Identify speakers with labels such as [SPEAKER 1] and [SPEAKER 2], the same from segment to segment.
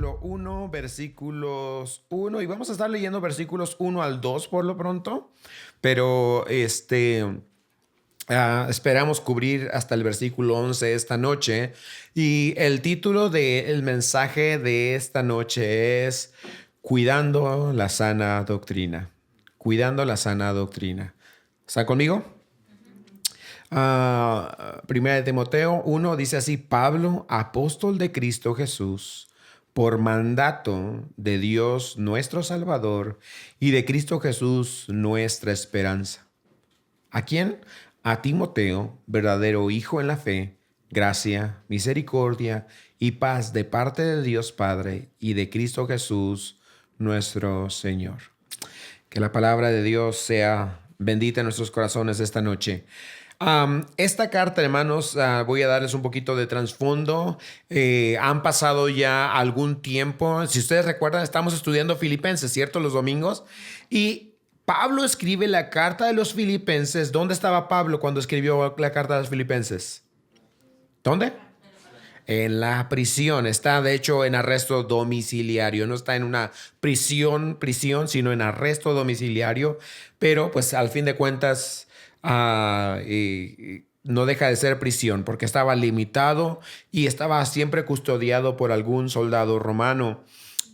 [SPEAKER 1] capítulo 1, versículos 1, y vamos a estar leyendo versículos 1 al 2 por lo pronto, pero esperamos cubrir hasta el versículo 11 esta noche. Y el título del mensaje de esta noche es Cuidando la sana doctrina. Cuidando la sana doctrina. ¿Está conmigo? Primera de Timoteo 1 dice así: Pablo, apóstol de Cristo Jesús, por mandato de Dios nuestro Salvador y de Cristo Jesús nuestra esperanza. ¿A quién? A Timoteo, verdadero hijo en la fe, gracia, misericordia y paz de parte de Dios Padre y de Cristo Jesús nuestro Señor. Que la palabra de Dios sea bendita en nuestros corazones esta noche. Esta carta, hermanos, voy a darles un poquito de trasfondo. Han pasado ya algún tiempo. Si ustedes recuerdan, estamos estudiando Filipenses, ¿cierto? Los domingos. Y Pablo escribe la carta de los Filipenses. ¿Dónde estaba Pablo cuando escribió la carta de los Filipenses? ¿Dónde? En la prisión. Está, de hecho, en arresto domiciliario. No está en una prisión, sino en arresto domiciliario. Pero, pues, al fin de cuentas, no deja de ser prisión porque estaba limitado y estaba siempre custodiado por algún soldado romano,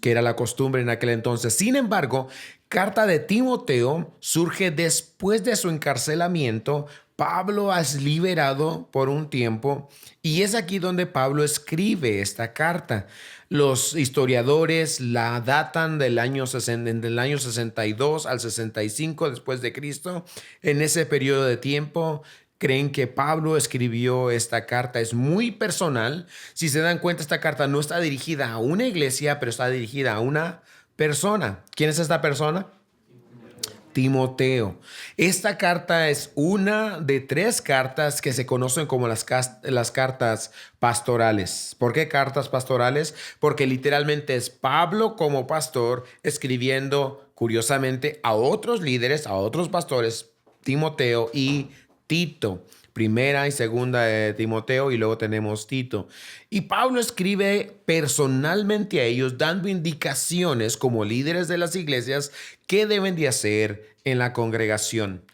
[SPEAKER 1] que era la costumbre en aquel entonces. Sin embargo, carta de Timoteo surge después de su encarcelamiento. Pablo es liberado por un tiempo y es aquí donde Pablo escribe esta carta. Los historiadores la datan del año 62 al 65 después de Cristo. En ese periodo de tiempo creen que Pablo escribió esta carta. Es muy personal. Si se dan cuenta, esta carta no está dirigida a una iglesia, pero está dirigida a una persona. ¿Quién es esta persona? Timoteo. Esta carta es una de 3 cartas que se conocen como las cartas pastorales. ¿Por qué cartas pastorales? Porque literalmente es Pablo como pastor escribiendo, curiosamente, a otros líderes, a otros pastores, Timoteo y Tito. Primera y segunda de Timoteo y luego tenemos Tito. Y Pablo escribe personalmente a ellos, dando indicaciones como líderes de las iglesias qué deben de hacer en la congregación.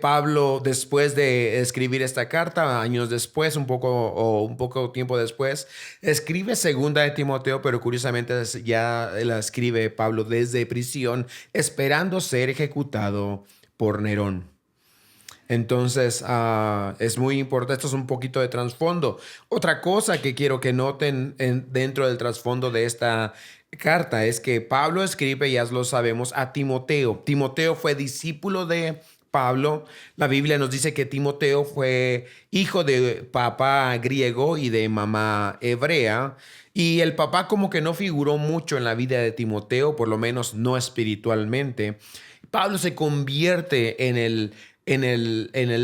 [SPEAKER 1] Pablo, después de escribir esta carta, años después, un poco tiempo después, escribe segunda de Timoteo, pero curiosamente ya la escribe Pablo desde prisión, esperando ser ejecutado por Nerón. Entonces, es muy importante. Esto es un poquito de trasfondo. Otra cosa que quiero que noten dentro del trasfondo de esta carta es que Pablo escribe, ya lo sabemos, a Timoteo. Timoteo fue discípulo de Pablo. La Biblia nos dice que Timoteo fue hijo de papá griego y de mamá hebrea. Y el papá como que no figuró mucho en la vida de Timoteo, por lo menos no espiritualmente. Pablo se convierte en el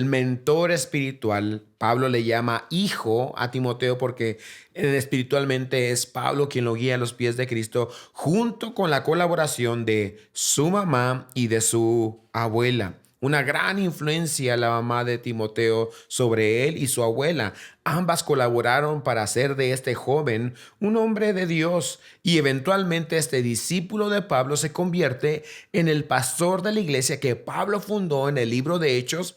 [SPEAKER 1] mentor espiritual. Pablo le llama hijo a Timoteo porque espiritualmente es Pablo quien lo guía a los pies de Cristo, junto con la colaboración de su mamá y de su abuela. Una gran influencia la mamá de Timoteo sobre él y su abuela. Ambas colaboraron para hacer de este joven un hombre de Dios, y eventualmente este discípulo de Pablo se convierte en el pastor de la iglesia que Pablo fundó en el libro de Hechos.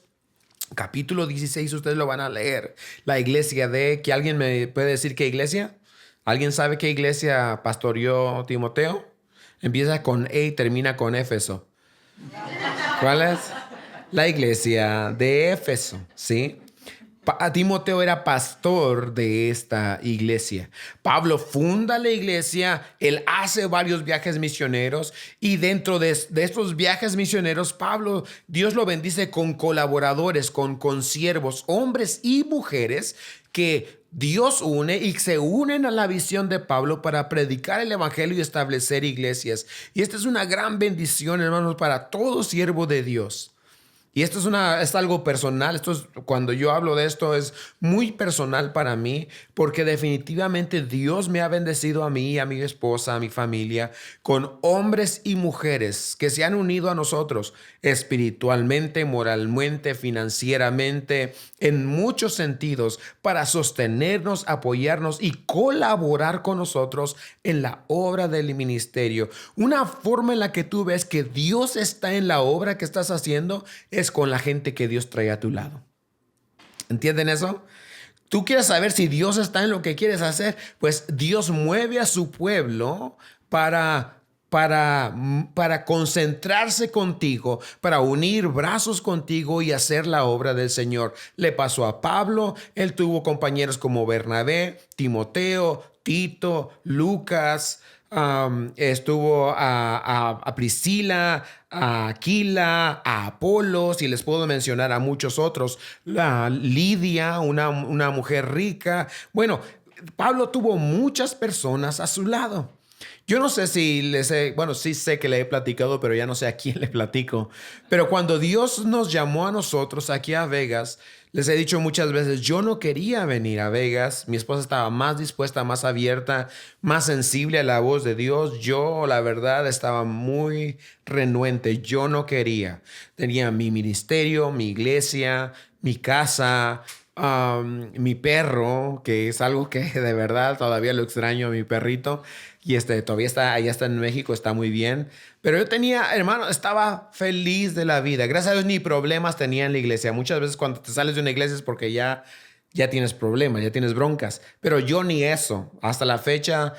[SPEAKER 1] Capítulo 16, ustedes lo van a leer. La iglesia ¿que alguien me puede decir qué iglesia? ¿Alguien sabe qué iglesia pastoreó Timoteo? Empieza con E y termina con Éfeso. ¿Cuál es? La iglesia de Éfeso, ¿sí? Timoteo era pastor de esta iglesia. Pablo funda la iglesia, él hace varios viajes misioneros, y dentro de estos viajes misioneros, Dios lo bendice con colaboradores, con consiervos, hombres y mujeres que Dios une y se unen a la visión de Pablo para predicar el evangelio y establecer iglesias. Y esta es una gran bendición, hermanos, para todo siervo de Dios. Y esto es algo personal. Cuando yo hablo de esto es muy personal para mí, porque definitivamente Dios me ha bendecido a mí, a mi esposa, a mi familia, con hombres y mujeres que se han unido a nosotros espiritualmente, moralmente, financieramente, en muchos sentidos, para sostenernos, apoyarnos y colaborar con nosotros en la obra del ministerio. Una forma en la que tú ves que Dios está en la obra que estás haciendo es con la gente que Dios trae a tu lado. ¿Entienden eso? Tú quieres saber si Dios está en lo que quieres hacer, pues Dios mueve a su pueblo para concentrarse contigo, para unir brazos contigo y hacer la obra del Señor. Le pasó a Pablo, él tuvo compañeros como Bernabé, Timoteo, Tito, Lucas, estuvo a Priscila, a Aquila, a Apolos, y les puedo mencionar a muchos otros. Lidia, una mujer rica. Bueno, Pablo tuvo muchas personas a su lado. Yo no sé si bueno, sí sé que le he platicado, pero ya no sé a quién le platico. Pero cuando Dios nos llamó a nosotros aquí a Vegas, les he dicho muchas veces, yo no quería venir a Vegas. Mi esposa estaba más dispuesta, más abierta, más sensible a la voz de Dios. Yo, la verdad, estaba muy renuente. Yo no quería. Tenía mi ministerio, mi iglesia, mi casa, mi perro, que es algo que de verdad todavía lo extraño a mi perrito. Y todavía allá está en México, está muy bien. Pero yo tenía, hermano, estaba feliz de la vida. Gracias a Dios ni problemas tenía en la iglesia. Muchas veces cuando te sales de una iglesia es porque ya tienes problemas, ya tienes broncas. Pero yo ni eso. Hasta la fecha,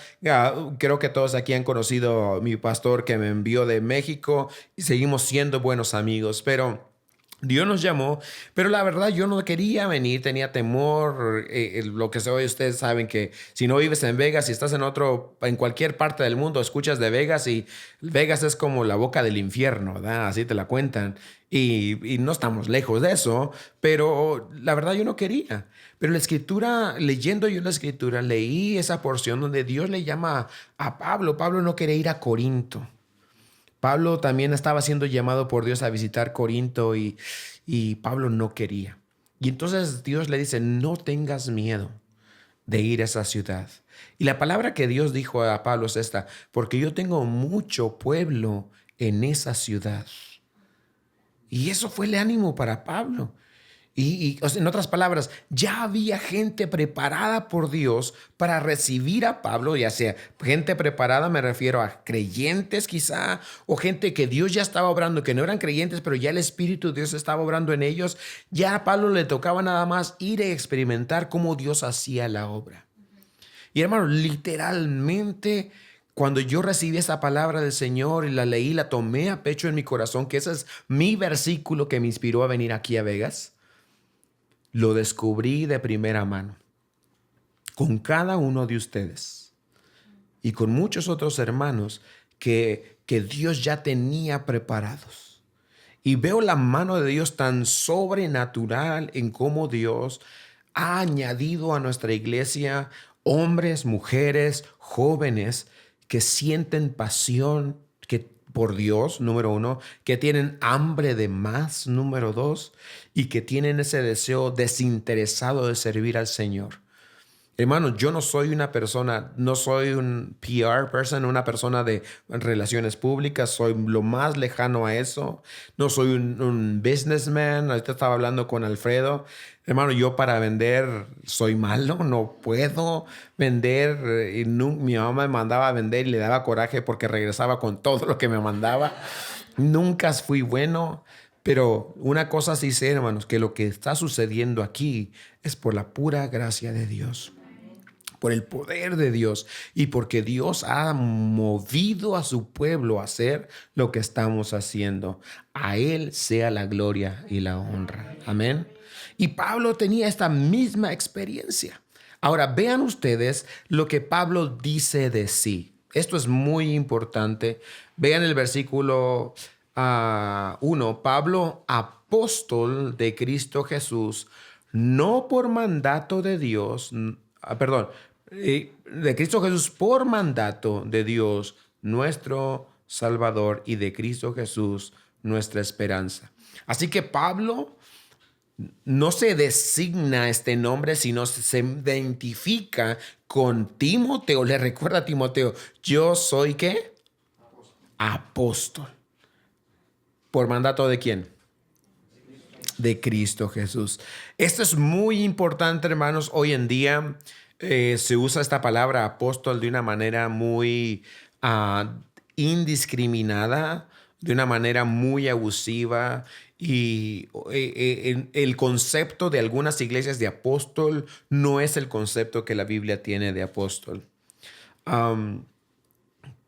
[SPEAKER 1] creo que todos aquí han conocido a mi pastor que me envió de México y seguimos siendo buenos amigos. Pero Dios nos llamó, pero la verdad yo no quería venir, tenía temor. Lo que hoy ustedes saben que si no vives en Vegas, si estás en cualquier parte del mundo, escuchas de Vegas y Vegas es como la boca del infierno, ¿verdad? Así te la cuentan. Y no estamos lejos de eso, pero la verdad yo no quería. Pero la escritura, leyendo yo la escritura, leí esa porción donde Dios le llama a Pablo. Pablo no quería ir a Corinto. Pablo también estaba siendo llamado por Dios a visitar Corinto y Pablo no quería. Y entonces Dios le dice, no tengas miedo de ir a esa ciudad. Y la palabra que Dios dijo a Pablo es esta, porque yo tengo mucho pueblo en esa ciudad. Y eso fue el ánimo para Pablo. O sea, en otras palabras, ya había gente preparada por Dios para recibir a Pablo, ya sea gente preparada, me refiero a creyentes quizá, o gente que Dios ya estaba obrando, que no eran creyentes, pero ya el Espíritu de Dios estaba obrando en ellos. Ya a Pablo le tocaba nada más ir a experimentar cómo Dios hacía la obra. Y hermano, literalmente, cuando yo recibí esa palabra del Señor y la leí, la tomé a pecho en mi corazón, que ese es mi versículo que me inspiró a venir aquí a Vegas. Lo descubrí de primera mano con cada uno de ustedes y con muchos otros hermanos que Dios ya tenía preparados. Y veo la mano de Dios tan sobrenatural en cómo Dios ha añadido a nuestra iglesia hombres, mujeres, jóvenes que sienten pasión por Dios, número uno, que tienen hambre de más, número dos, y que tienen ese deseo desinteresado de servir al Señor. Hermano, yo no soy una persona, no soy un PR person, una persona de relaciones públicas, soy lo más lejano a eso. No soy un businessman. Ahorita estaba hablando con Alfredo. Hermano, yo para vender soy malo, no puedo vender. Mi mamá me mandaba a vender y le daba coraje porque regresaba con todo lo que me mandaba. Nunca fui bueno. Pero una cosa sí sé, hermanos, que lo que está sucediendo aquí es por la pura gracia de Dios, por el poder de Dios y porque Dios ha movido a su pueblo a hacer lo que estamos haciendo. A Él sea la gloria y la honra. Amén. Y Pablo tenía esta misma experiencia. Ahora vean ustedes lo que Pablo dice de sí. Esto es muy importante. Vean el versículo 1. Pablo, apóstol de Cristo Jesús, no por mandato de Dios, perdón, de Cristo Jesús por mandato de Dios, nuestro Salvador, y de Cristo Jesús, nuestra esperanza. Así que Pablo no se designa este nombre, sino se identifica con Timoteo. Le recuerda a Timoteo, yo soy ¿qué? Apóstol. ¿Por mandato de quién? De Cristo Jesús. Esto es muy importante, hermanos. Hoy en día se usa esta palabra apóstol de una manera muy indiscriminada, de una manera muy abusiva. Y el concepto de algunas iglesias de apóstol no es el concepto que la Biblia tiene de apóstol.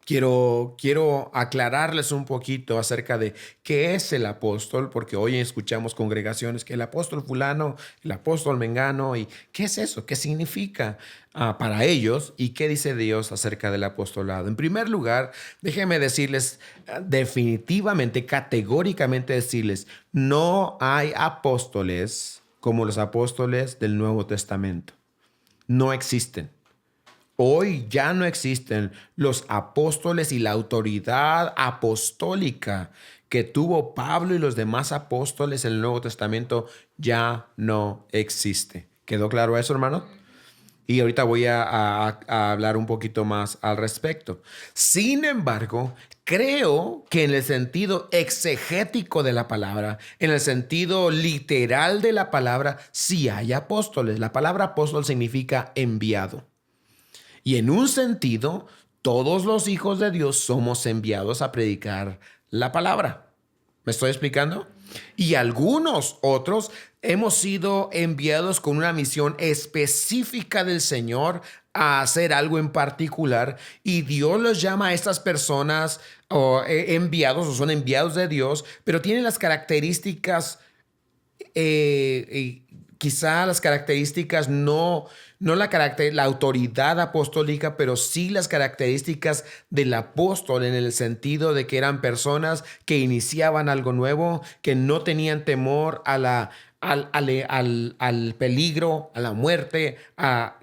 [SPEAKER 1] Quiero aclararles un poquito acerca de qué es el apóstol, porque hoy escuchamos congregaciones que el apóstol fulano, el apóstol mengano, y ¿qué es eso? ¿Qué significa para ellos? ¿Y qué dice Dios acerca del apostolado? En primer lugar, déjenme decirles definitivamente, categóricamente decirles, no hay apóstoles como los apóstoles del Nuevo Testamento. No existen. Hoy ya no existen los apóstoles y la autoridad apostólica que tuvo Pablo y los demás apóstoles en el Nuevo Testamento ya no existe. ¿Quedó claro eso, hermano? Y ahorita voy a hablar un poquito más al respecto. Sin embargo, creo que en el sentido exegético de la palabra, en el sentido literal de la palabra, sí hay apóstoles. La palabra apóstol significa enviado. Y en un sentido, todos los hijos de Dios somos enviados a predicar la palabra. ¿Me estoy explicando? Y algunos otros hemos sido enviados con una misión específica del Señor a hacer algo en particular, y Dios los llama a estas personas enviados, o son enviados de Dios, pero tienen las características quizá las características no la autoridad apostólica, pero sí las características del apóstol, en el sentido de que eran personas que iniciaban algo nuevo, que no tenían temor al peligro, a la muerte,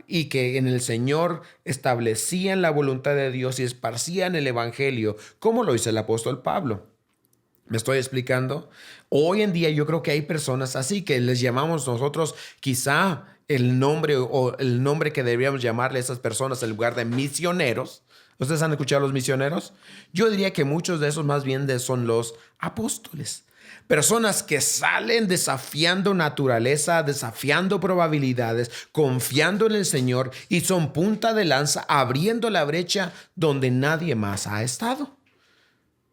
[SPEAKER 1] y que en el Señor establecían la voluntad de Dios y esparcían el evangelio, como lo hizo el apóstol Pablo. ¿Me estoy explicando? Hoy en día yo creo que hay personas así que les llamamos nosotros quizá el nombre que deberíamos llamarle a esas personas en lugar de misioneros. ¿Ustedes han escuchado a los misioneros? Yo diría que muchos de esos más bien son los apóstoles. Personas que salen desafiando naturaleza, desafiando probabilidades, confiando en el Señor, y son punta de lanza abriendo la brecha donde nadie más ha estado.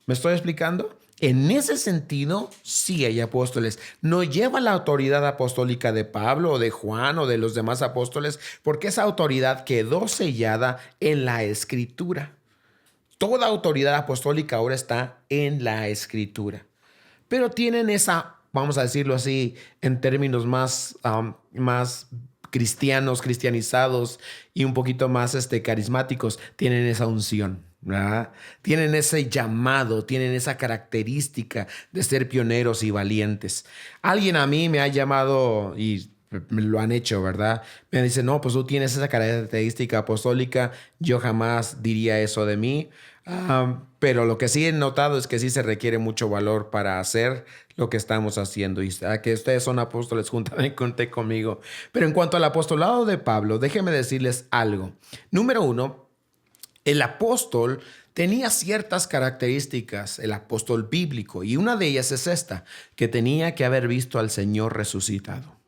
[SPEAKER 1] ¿Me estoy explicando? En ese sentido, sí hay apóstoles. No lleva la autoridad apostólica de Pablo o de Juan o de los demás apóstoles, porque esa autoridad quedó sellada en la Escritura. Toda autoridad apostólica ahora está en la Escritura. Pero tienen esa, vamos a decirlo así, en términos más cristianos, cristianizados y un poquito más carismáticos, tienen esa unción, ¿verdad? Tienen ese llamado, tienen esa característica de ser pioneros y valientes. Alguien a mí me ha llamado y me lo han hecho, ¿verdad? Me dice, no, pues tú tienes esa característica apostólica, yo jamás diría eso de mí. Pero lo que sí he notado es que sí se requiere mucho valor para hacer lo que estamos haciendo, y que ustedes son apóstoles, junté conmigo. Pero en cuanto al apostolado de Pablo, déjenme decirles algo. Número uno, el apóstol tenía ciertas características, el apóstol bíblico, y una de ellas es esta, que tenía que haber visto al Señor resucitado.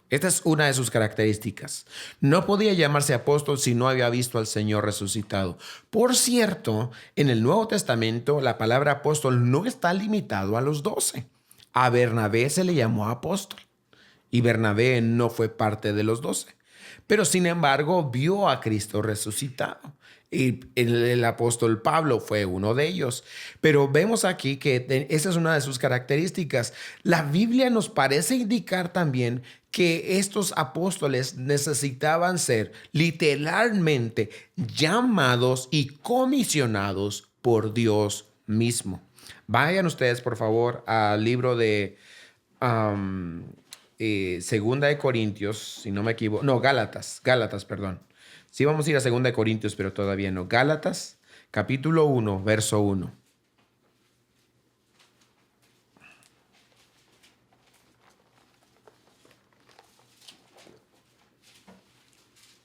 [SPEAKER 1] Esta es una de sus características. No podía llamarse apóstol si no había visto al Señor resucitado. Por cierto, en el Nuevo Testamento la palabra apóstol no está limitado a los 12. A Bernabé se le llamó apóstol y Bernabé no fue parte de los 12. Pero sin embargo vio a Cristo resucitado. Y el apóstol Pablo fue uno de ellos. Pero vemos aquí que esa es una de sus características. La Biblia nos parece indicar también que estos apóstoles necesitaban ser literalmente llamados y comisionados por Dios mismo. Vayan ustedes, por favor, al libro de Segunda de Corintios, si no me equivoco. No, Gálatas, perdón. Sí, vamos a ir a 2 Corintios, pero todavía no. Gálatas, capítulo 1, verso 1.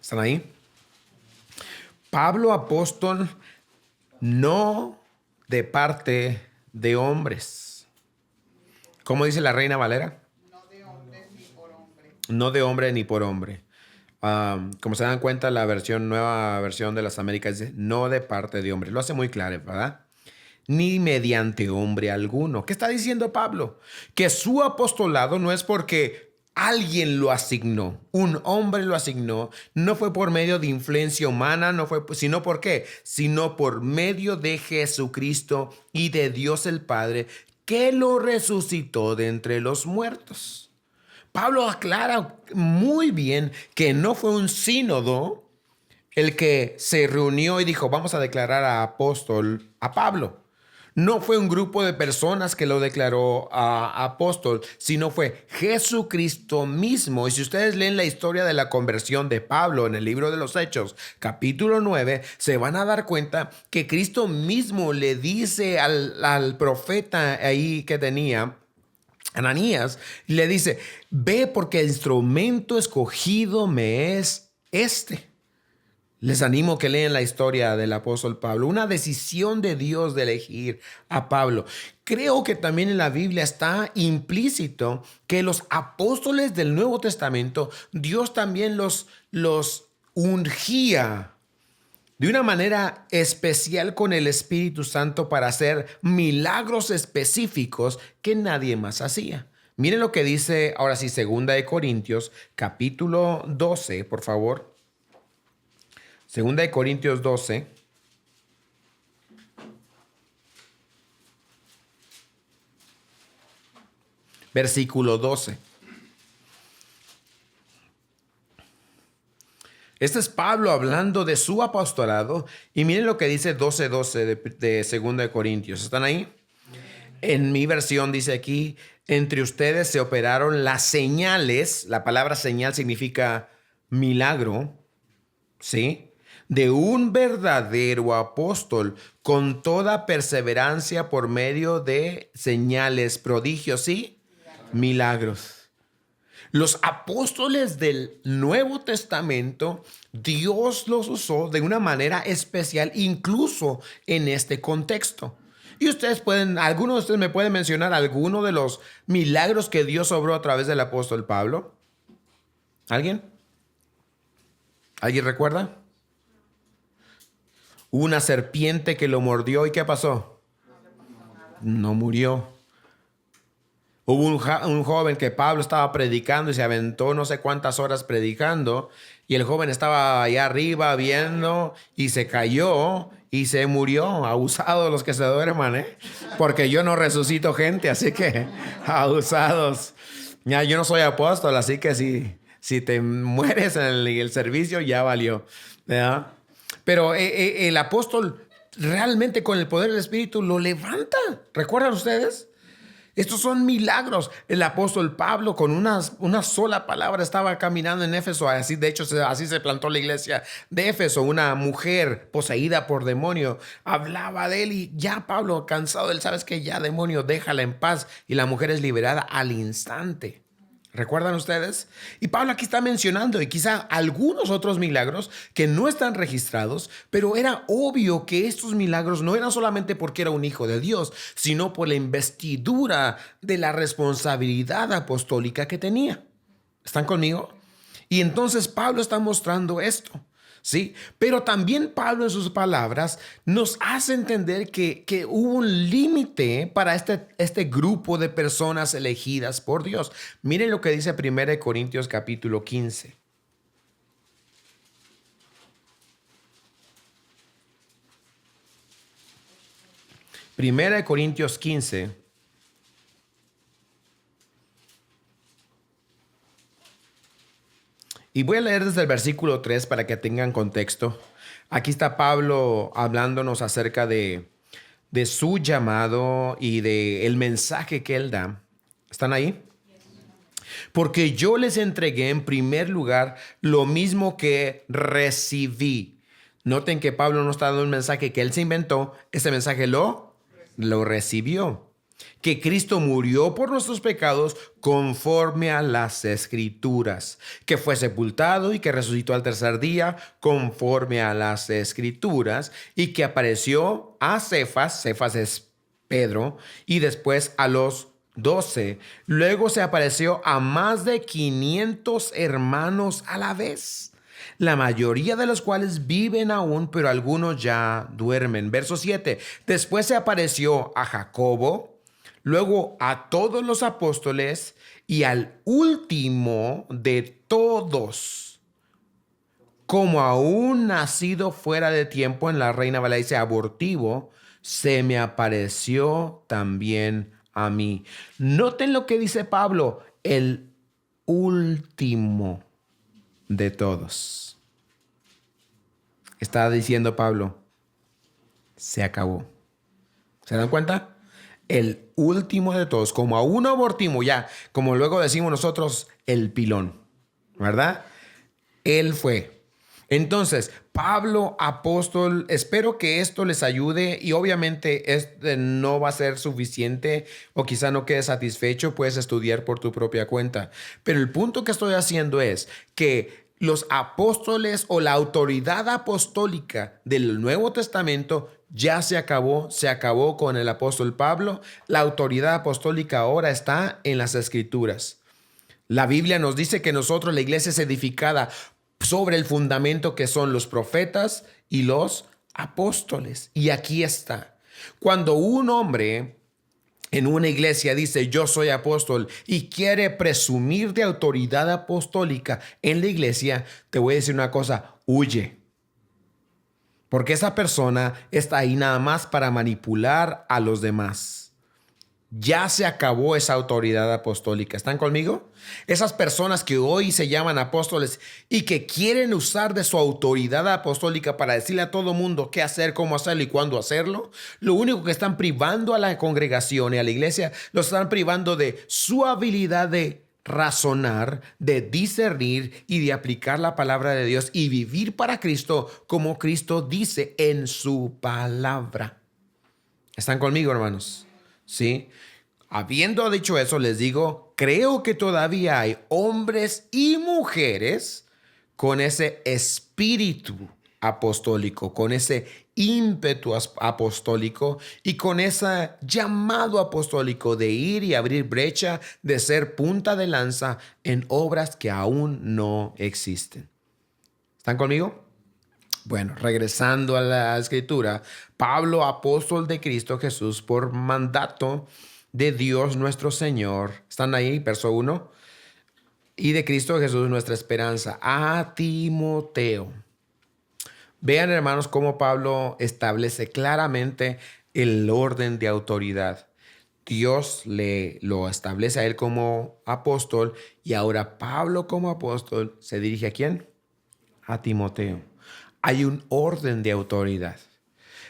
[SPEAKER 1] ¿Están ahí? Pablo apóstol, no de parte de hombres. ¿Cómo dice la Reina Valera?
[SPEAKER 2] No de hombre ni por hombre.
[SPEAKER 1] No de hombre ni por hombre. Como se dan cuenta, la nueva versión de las Américas dice no de parte de hombre. Lo hace muy claro, ¿verdad? Ni mediante hombre alguno. ¿Qué está diciendo Pablo? Que su apostolado no es porque alguien lo asignó, un hombre lo asignó, no fue por medio de influencia humana, no fue, sino por qué, sino por medio de Jesucristo y de Dios el Padre, que lo resucitó de entre los muertos. Pablo aclara muy bien que no fue un sínodo el que se reunió y dijo, vamos a declarar a apóstol a Pablo. No fue un grupo de personas que lo declaró a apóstol, sino fue Jesucristo mismo. Y si ustedes leen la historia de la conversión de Pablo en el libro de los Hechos, capítulo 9, se van a dar cuenta que Cristo mismo le dice al profeta ahí que tenía, Ananías, le dice, ve porque el instrumento escogido me es este. Les animo que lean la historia del apóstol Pablo, una decisión de Dios de elegir a Pablo. Creo que también en la Biblia está implícito que los apóstoles del Nuevo Testamento, Dios también los ungía de una manera especial con el Espíritu Santo para hacer milagros específicos que nadie más hacía. Miren lo que dice ahora sí, 2 Corintios, capítulo 12, por favor. 2 Corintios 12. Versículo 12. Este es Pablo hablando de su apostolado. Y miren lo que dice 12:12 de 2 Corintios. ¿Están ahí? En mi versión dice aquí, entre ustedes se operaron las señales. La palabra señal significa milagro. ¿Sí? De un verdadero apóstol con toda perseverancia por medio de señales, prodigios y milagros. Los apóstoles del Nuevo Testamento, Dios los usó de una manera especial, incluso en este contexto. Y algunos de ustedes me pueden mencionar alguno de los milagros que Dios obró a través del apóstol Pablo. ¿Alguien? ¿Alguien recuerda? Una serpiente que lo mordió y ¿qué pasó? No murió. Hubo un joven que Pablo estaba predicando y se aventó no sé cuántas horas predicando y el joven estaba allá arriba viendo y se cayó y se murió. Abusados los que se duerman, ¿eh? Porque yo no resucito gente, así que abusados. Ya, yo no soy apóstol, así que si te mueres en el servicio ya valió, ¿verdad? Pero el apóstol realmente con el poder del Espíritu lo levanta. ¿Recuerdan ustedes? Estos son milagros. El apóstol Pablo con una sola palabra estaba caminando en Éfeso. Así, de hecho, así se plantó la iglesia de Éfeso. Una mujer poseída por demonio hablaba de él y ya Pablo, cansado, él, ¿sabes qué? Ya, demonio, déjala en paz. Y la mujer es liberada al instante. ¿Recuerdan ustedes? Y Pablo aquí está mencionando y quizá algunos otros milagros que no están registrados, pero era obvio que estos milagros no eran solamente porque era un hijo de Dios, sino por la investidura de la responsabilidad apostólica que tenía. ¿Están conmigo? Y entonces Pablo está mostrando esto. ¿Sí? Pero también Pablo en sus palabras nos hace entender que hubo un límite para este grupo de personas elegidas por Dios. Miren lo que dice 1 Corintios capítulo 15. Primera de Corintios 15. Y voy a leer desde el versículo 3 para que tengan contexto. Aquí está Pablo hablándonos acerca de su llamado y de el mensaje que él da. ¿Están ahí? Porque yo les entregué en primer lugar lo mismo que recibí. Noten que Pablo no está dando un mensaje que él se inventó. Ese mensaje lo recibió. que Cristo murió por nuestros pecados conforme a las Escrituras, que fue sepultado y que resucitó al tercer día conforme a las Escrituras, y que apareció a Cefas, Cefas es Pedro, y después a los 12. Luego se apareció a más de 500 hermanos a la vez, la mayoría de los cuales viven aún, pero algunos ya duermen. Verso 7. Después se apareció a Jacobo, luego a todos los apóstoles y al último de todos, como aún nacido fuera de tiempo, en la Reina Valera dice abortivo, se me apareció también a mí. Noten lo que dice Pablo, el último de todos. Está diciendo Pablo, se acabó. ¿Se dan cuenta? El último de todos, como aún abortimo, ya, como luego decimos nosotros, el pilón, ¿verdad? Él fue. Entonces, Pablo, apóstol, espero que esto les ayude, y obviamente este no va a ser suficiente o quizá no quede satisfecho, puedes estudiar por tu propia cuenta. Pero el punto que estoy haciendo es que los apóstoles o la autoridad apostólica del Nuevo Testamento ya se acabó con el apóstol Pablo. La autoridad apostólica ahora está en las Escrituras. La Biblia nos dice que nosotros, la iglesia, es edificada sobre el fundamento que son los profetas y los apóstoles. Y aquí está. Cuando un hombre en una iglesia dice yo soy apóstol y quiere presumir de autoridad apostólica en la iglesia, te voy a decir una cosa, huye. Porque esa persona está ahí nada más para manipular a los demás. Ya se acabó esa autoridad apostólica. ¿Están conmigo? Esas personas que hoy se llaman apóstoles y que quieren usar de su autoridad apostólica para decirle a todo mundo qué hacer, cómo hacerlo y cuándo hacerlo, lo único que están privando a la congregación y a la iglesia, los están privando de su habilidad de razonar, de discernir y de aplicar la palabra de Dios y vivir para Cristo como Cristo dice en su palabra. ¿Están conmigo, hermanos? Sí. Habiendo dicho eso, les digo, creo que todavía hay hombres y mujeres con ese espíritu apostólico, con ese ímpetu apostólico y con ese llamado apostólico de ir y abrir brecha, de ser punta de lanza en obras que aún no existen. ¿Están conmigo? Bueno, regresando a la escritura, Pablo, apóstol de Cristo Jesús, por mandato de Dios nuestro Señor, están ahí, verso 1, y de Cristo Jesús nuestra esperanza, a Timoteo. Vean, hermanos, cómo Pablo establece claramente el orden de autoridad. Dios lo establece a él como apóstol, y ahora Pablo como apóstol se dirige ¿a quién? A Timoteo. Hay un orden de autoridad.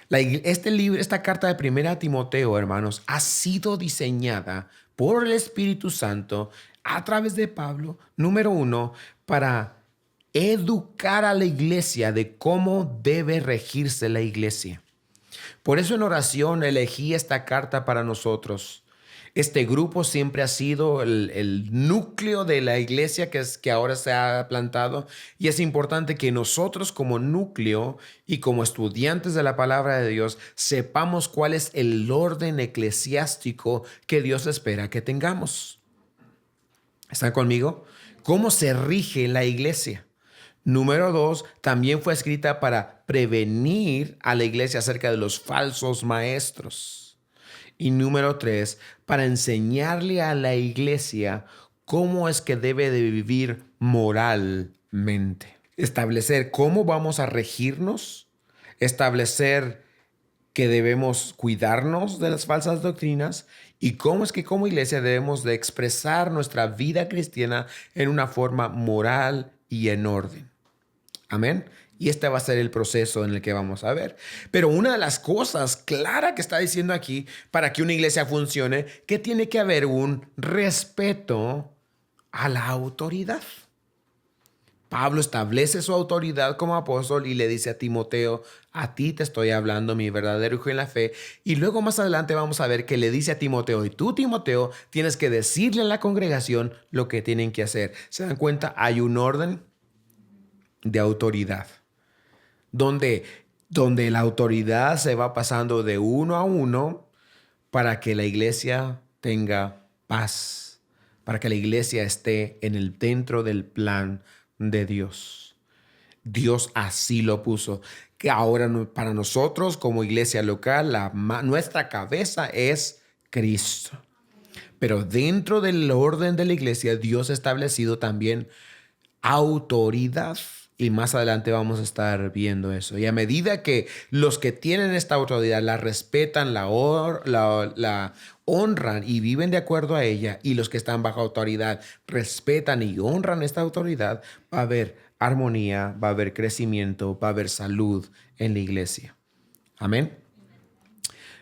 [SPEAKER 1] Esta carta de Primera Timoteo, hermanos, ha sido diseñada por el Espíritu Santo a través de Pablo, número 1, para educar a la iglesia de cómo debe regirse la iglesia. Por eso en oración elegí esta carta para nosotros. Este grupo siempre ha sido el núcleo de la iglesia que ahora se ha plantado, y es importante que nosotros como núcleo y como estudiantes de la palabra de Dios sepamos cuál es el orden eclesiástico que Dios espera que tengamos. ¿Están conmigo? ¿Cómo se rige la iglesia? Número 2, también fue escrita para prevenir a la iglesia acerca de los falsos maestros. Y número 3, para enseñarle a la iglesia cómo es que debe de vivir moralmente. Establecer cómo vamos a regirnos, establecer que debemos cuidarnos de las falsas doctrinas y cómo es que como iglesia debemos de expresar nuestra vida cristiana en una forma moral y en orden. Amén. Y este va a ser el proceso en el que vamos a ver. Pero una de las cosas claras que está diciendo aquí, para que una iglesia funcione, que tiene que haber un respeto a la autoridad. Pablo establece su autoridad como apóstol y le dice a Timoteo, a ti te estoy hablando, mi verdadero hijo en la fe. Y luego más adelante vamos a ver que le dice a Timoteo, y tú, Timoteo, tienes que decirle a la congregación lo que tienen que hacer. ¿Se dan cuenta? Hay un orden de autoridad, donde la autoridad se va pasando de uno a uno para que la iglesia tenga paz, para que la iglesia esté dentro del plan de Dios. Dios así lo puso. Que ahora para nosotros como iglesia local, nuestra cabeza es Cristo. Pero dentro del orden de la iglesia, Dios ha establecido también autoridad. Y más adelante vamos a estar viendo eso. Y a medida que los que tienen esta autoridad la respetan, la honran y viven de acuerdo a ella, y los que están bajo autoridad respetan y honran esta autoridad, va a haber armonía, va a haber crecimiento, va a haber salud en la iglesia. Amén.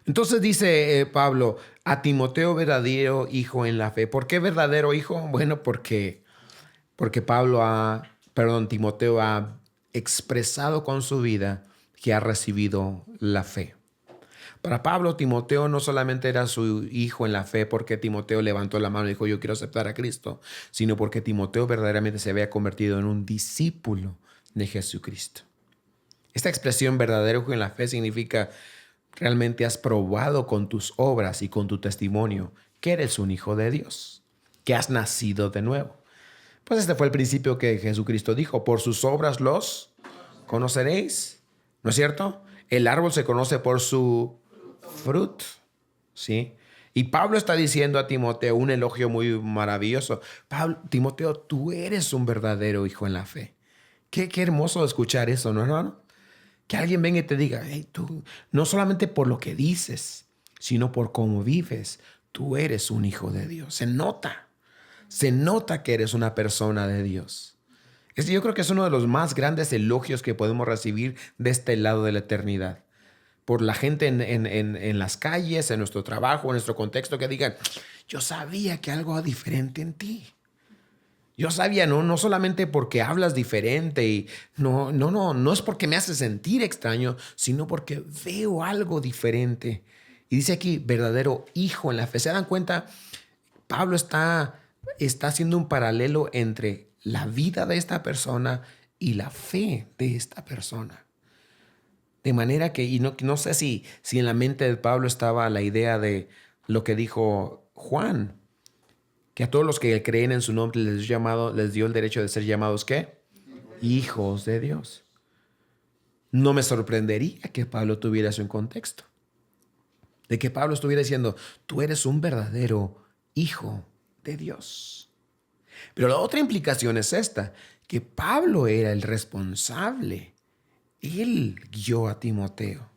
[SPEAKER 1] Entonces dice Pablo a Timoteo, verdadero hijo en la fe. ¿Por qué verdadero hijo? Bueno, porque Timoteo ha expresado con su vida que ha recibido la fe. Para Pablo, Timoteo no solamente era su hijo en la fe porque Timoteo levantó la mano y dijo, yo quiero aceptar a Cristo, sino porque Timoteo verdaderamente se había convertido en un discípulo de Jesucristo. Esta expresión verdadero hijo en la fe significa realmente has probado con tus obras y con tu testimonio que eres un hijo de Dios, que has nacido de nuevo. Pues este fue el principio que Jesucristo dijo, por sus obras los conoceréis, ¿no es cierto? El árbol se conoce por su fruto, ¿sí? Y Pablo está diciendo a Timoteo un elogio muy maravilloso. Timoteo, tú eres un verdadero hijo en la fe. Qué hermoso escuchar eso, ¿no, hermano? Que alguien venga y te diga, hey, tú, no solamente por lo que dices, sino por cómo vives, tú eres un hijo de Dios. Se nota que eres una persona de Dios. Yo creo que es uno de los más grandes elogios que podemos recibir de este lado de la eternidad. Por la gente en las calles, en nuestro trabajo, en nuestro contexto, que digan, yo sabía que algo diferente en ti. Yo sabía, no solamente porque hablas diferente y no es porque me hace sentir extraño, sino porque veo algo diferente. Y dice aquí, verdadero hijo en la fe. ¿Se dan cuenta? Pablo está haciendo un paralelo entre la vida de esta persona y la fe de esta persona. De manera que, y no sé si en la mente de Pablo estaba la idea de lo que dijo Juan, que a todos los que creen en su nombre les dio el derecho de ser llamados, ¿qué? Hijos de Dios. No me sorprendería que Pablo tuviera eso en contexto. De que Pablo estuviera diciendo, tú eres un verdadero hijo de Dios. Pero la otra implicación es esta, que Pablo era el responsable. Él guió a Timoteo.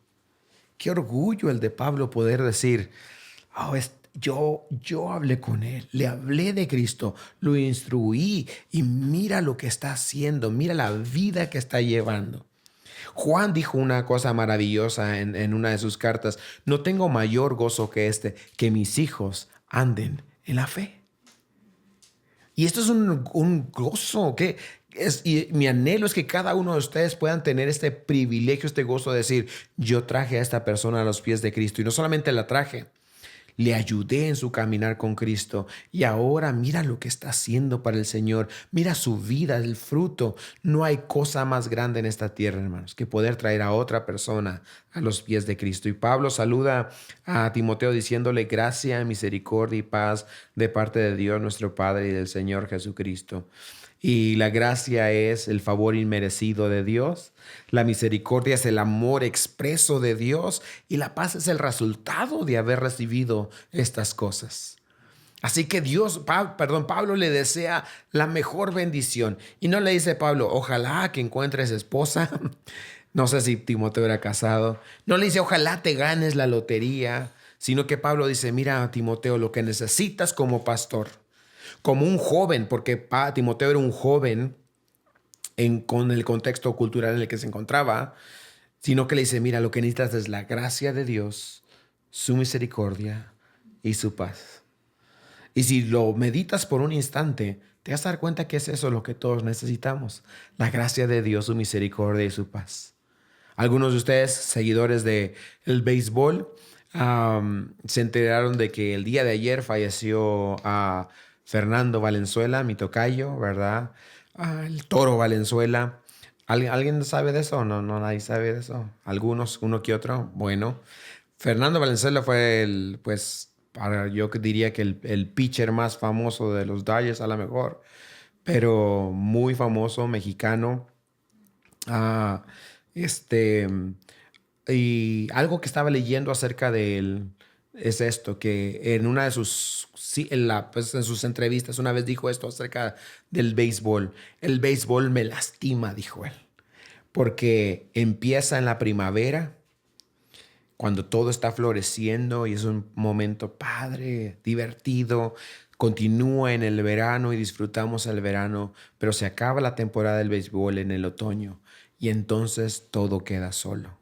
[SPEAKER 1] Qué orgullo el de Pablo poder decir, yo hablé con él, le hablé de Cristo, lo instruí y mira lo que está haciendo, mira la vida que está llevando. Juan dijo una cosa maravillosa en una de sus cartas, no tengo mayor gozo que mis hijos anden en la fe. Y esto es un gozo y mi anhelo es que cada uno de ustedes puedan tener este privilegio, este gozo de decir, yo traje a esta persona a los pies de Cristo. Y no solamente la traje, le ayudé en su caminar con Cristo. Y ahora mira lo que está haciendo para el Señor. Mira su vida, el fruto. No hay cosa más grande en esta tierra, hermanos, que poder traer a otra persona a los pies de Cristo. Y Pablo saluda a Timoteo diciéndole gracia, misericordia y paz de parte de Dios nuestro Padre y del Señor Jesucristo. Y la gracia es el favor inmerecido de Dios. La misericordia es el amor expreso de Dios. Y la paz es el resultado de haber recibido estas cosas. Así que Pablo le desea la mejor bendición. Y no le dice Pablo, ojalá que encuentres esposa. No sé si Timoteo era casado. No le dice, ojalá te ganes la lotería. Sino que Pablo dice, mira, Timoteo, lo que necesitas como pastor, como un joven, porque Timoteo era un joven con el contexto cultural en el que se encontraba, sino que le dice, mira, lo que necesitas es la gracia de Dios, su misericordia y su paz. Y si lo meditas por un instante, te vas a dar cuenta que es eso lo que todos necesitamos. La gracia de Dios, su misericordia y su paz. Algunos de ustedes, seguidores del béisbol, se enteraron de que el día de ayer falleció a Fernando Valenzuela, mi tocayo, ¿verdad? El Toro Valenzuela. ¿Alguien sabe de eso? No, no, nadie sabe de eso. Algunos, uno que otro. Bueno, Fernando Valenzuela fue yo diría que el pitcher más famoso de los Dodgers a lo mejor, pero muy famoso, mexicano. Ah, este, y algo que estaba leyendo acerca de él es esto, que en una de sus, sí, en sus entrevistas una vez dijo esto acerca del béisbol. El béisbol me lastima, dijo él, porque empieza en la primavera, cuando todo está floreciendo y es un momento padre, divertido. Continúa en el verano y disfrutamos el verano, pero se acaba la temporada del béisbol en el otoño y entonces todo queda solo.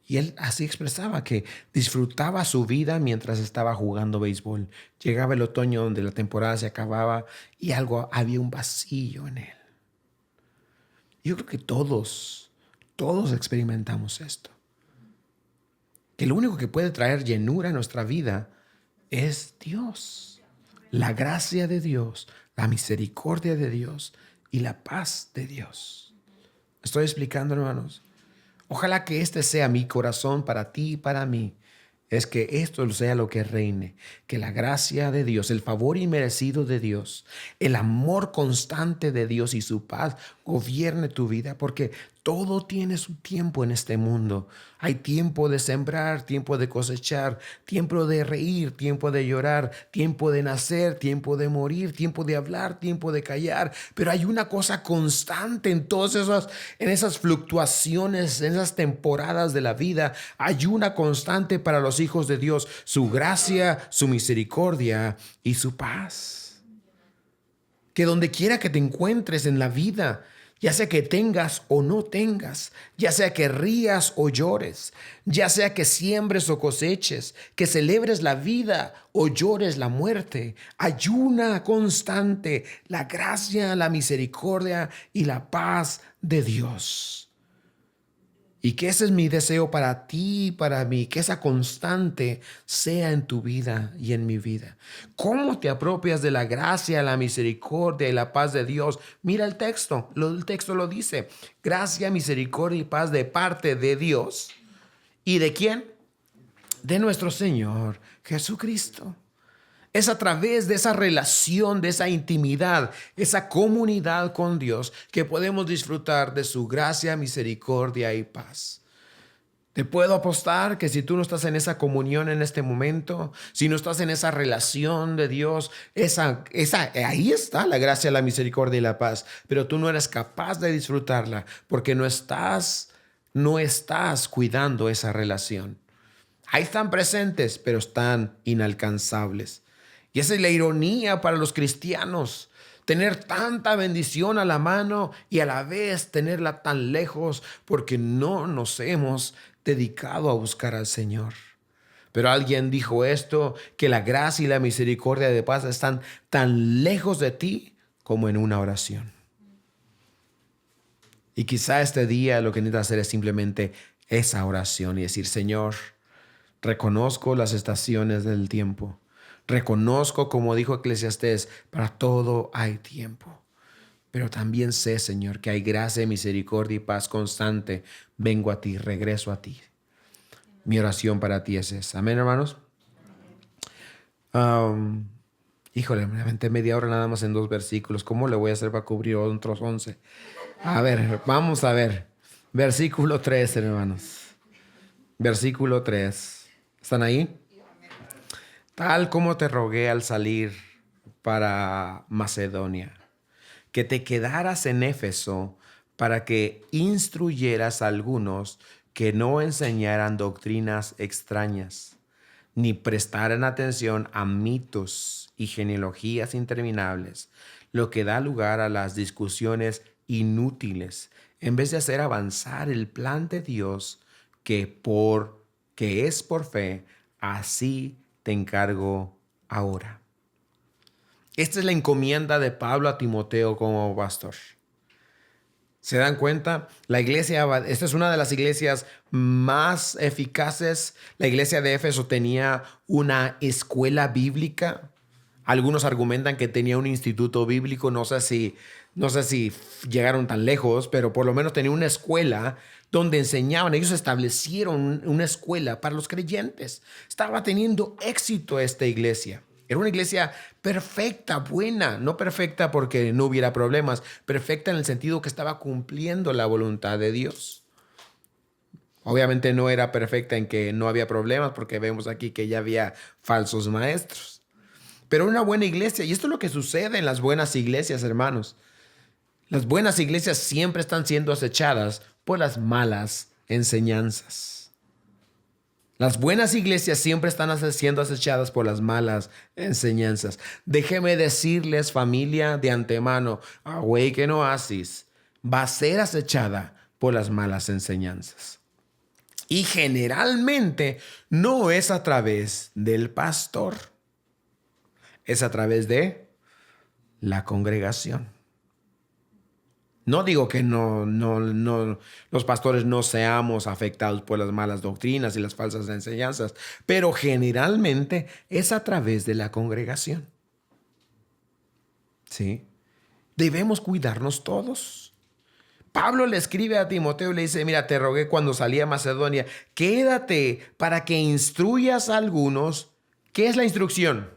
[SPEAKER 1] Y él así expresaba que disfrutaba su vida mientras estaba jugando béisbol. Llegaba el otoño donde la temporada se acababa y había un vacío en él. Yo creo que todos experimentamos esto. Que lo único que puede traer llenura a nuestra vida es Dios. La gracia de Dios, la misericordia de Dios y la paz de Dios. ¿Estoy explicando, hermanos? Ojalá que este sea mi corazón para ti y para mí. Es que esto sea lo que reine, que la gracia de Dios, el favor inmerecido de Dios, el amor constante de Dios y su paz gobierne tu vida, porque todo tiene su tiempo en este mundo. Hay tiempo de sembrar, tiempo de cosechar, tiempo de reír, tiempo de llorar, tiempo de nacer, tiempo de morir, tiempo de hablar, tiempo de callar. Pero hay una cosa constante en esas fluctuaciones, en esas temporadas de la vida. Hay una constante para los hijos de Dios: su gracia, su misericordia y su paz. Que donde quiera que te encuentres en la vida, ya sea que tengas o no tengas, ya sea que rías o llores, ya sea que siembres o coseches, que celebres la vida o llores la muerte, hay una constante: la gracia, la misericordia y la paz de Dios. Y que ese es mi deseo para ti y para mí, que esa constante sea en tu vida y en mi vida. ¿Cómo te apropias de la gracia, la misericordia y la paz de Dios? Mira el texto lo dice: gracia, misericordia y paz de parte de Dios. ¿Y de quién? De nuestro Señor Jesucristo. Es a través de esa relación, de esa intimidad, esa comunidad con Dios, que podemos disfrutar de su gracia, misericordia y paz. Te puedo apostar que si tú no estás en esa comunión en este momento, si no estás en esa relación de Dios, ahí está la gracia, la misericordia y la paz, pero tú no eres capaz de disfrutarla porque no estás cuidando esa relación. Ahí están presentes, pero están inalcanzables. Y esa es la ironía para los cristianos: tener tanta bendición a la mano y a la vez tenerla tan lejos, porque no nos hemos dedicado a buscar al Señor. Pero alguien dijo esto, que la gracia y la misericordia de paz están tan lejos de ti como en una oración. Y quizá este día lo que necesitas hacer es simplemente esa oración y decir: Señor, reconozco las estaciones del tiempo. Reconozco, como dijo Eclesiastés, para todo hay tiempo. Pero también sé, Señor, que hay gracia, misericordia y paz constante. Vengo a ti, regreso a ti. Mi oración para ti es esa. Amén, hermanos. Híjole, me aventé media hora nada más en 2 versículos. ¿Cómo le voy a hacer para cubrir otros 11? A ver, vamos a ver. Versículo 3, hermanos. Versículo 3. ¿Están ahí? Tal como te rogué al salir para Macedonia, que te quedaras en Éfeso para que instruyeras a algunos que no enseñaran doctrinas extrañas, ni prestaran atención a mitos y genealogías interminables, lo que da lugar a las discusiones inútiles, en vez de hacer avanzar el plan de Dios que es por fe. Así te encargo ahora. Esta es la encomienda de Pablo a Timoteo como pastor. ¿Se dan cuenta? La iglesia, esta es una de las iglesias más eficaces. La iglesia de Éfeso tenía una escuela bíblica. Algunos argumentan que tenía un instituto bíblico. No sé si llegaron tan lejos, pero por lo menos tenía una escuela donde enseñaban. Ellos establecieron una escuela para los creyentes. Estaba teniendo éxito esta iglesia. Era una iglesia perfecta, buena, no perfecta porque no hubiera problemas, perfecta en el sentido que estaba cumpliendo la voluntad de Dios. Obviamente no era perfecta en que no había problemas porque vemos aquí que ya había falsos maestros. Pero una buena iglesia, y esto es lo que sucede en las buenas iglesias, hermanos. Las buenas iglesias siempre están siendo acechadas por las malas enseñanzas. Las buenas iglesias siempre están siendo acechadas por las malas enseñanzas. Déjeme decirles, familia, de antemano, Awaken Oasis va a ser acechada por las malas enseñanzas. Y generalmente no es a través del pastor, es a través de la congregación. No digo que no, los pastores no seamos afectados por las malas doctrinas y las falsas enseñanzas, pero generalmente es a través de la congregación. ¿Sí? Debemos cuidarnos todos. Pablo le escribe a Timoteo y le dice, mira, te rogué cuando salí a Macedonia, quédate para que instruyas a algunos. ¿Qué es la instrucción?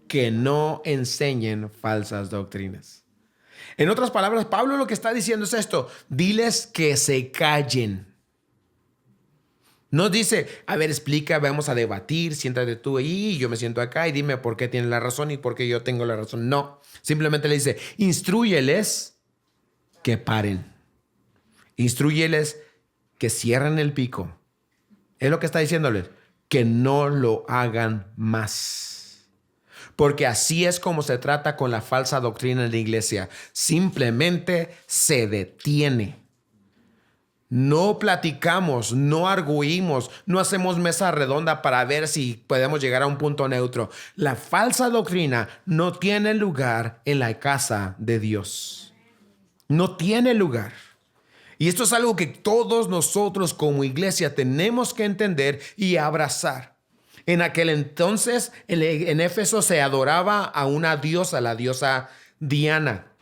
[SPEAKER 1] Que no enseñen falsas doctrinas. En otras palabras, Pablo lo que está diciendo es esto: diles que se callen. No dice, a ver, explica, vamos a debatir, siéntate tú ahí, yo me siento acá y dime por qué tienes la razón y por qué yo tengo la razón. No, simplemente le dice, instrúyeles que paren. Instrúyeles que cierren el pico. Es lo que está diciéndoles, que no lo hagan más. Porque así es como se trata con la falsa doctrina en la iglesia. Simplemente se detiene. No platicamos, no arguimos, no hacemos mesa redonda para ver si podemos llegar a un punto neutro. La falsa doctrina no tiene lugar en la casa de Dios. No tiene lugar. Y esto es algo que todos nosotros como iglesia tenemos que entender y abrazar. En aquel entonces, en Éfeso se adoraba a una diosa, la diosa Diana.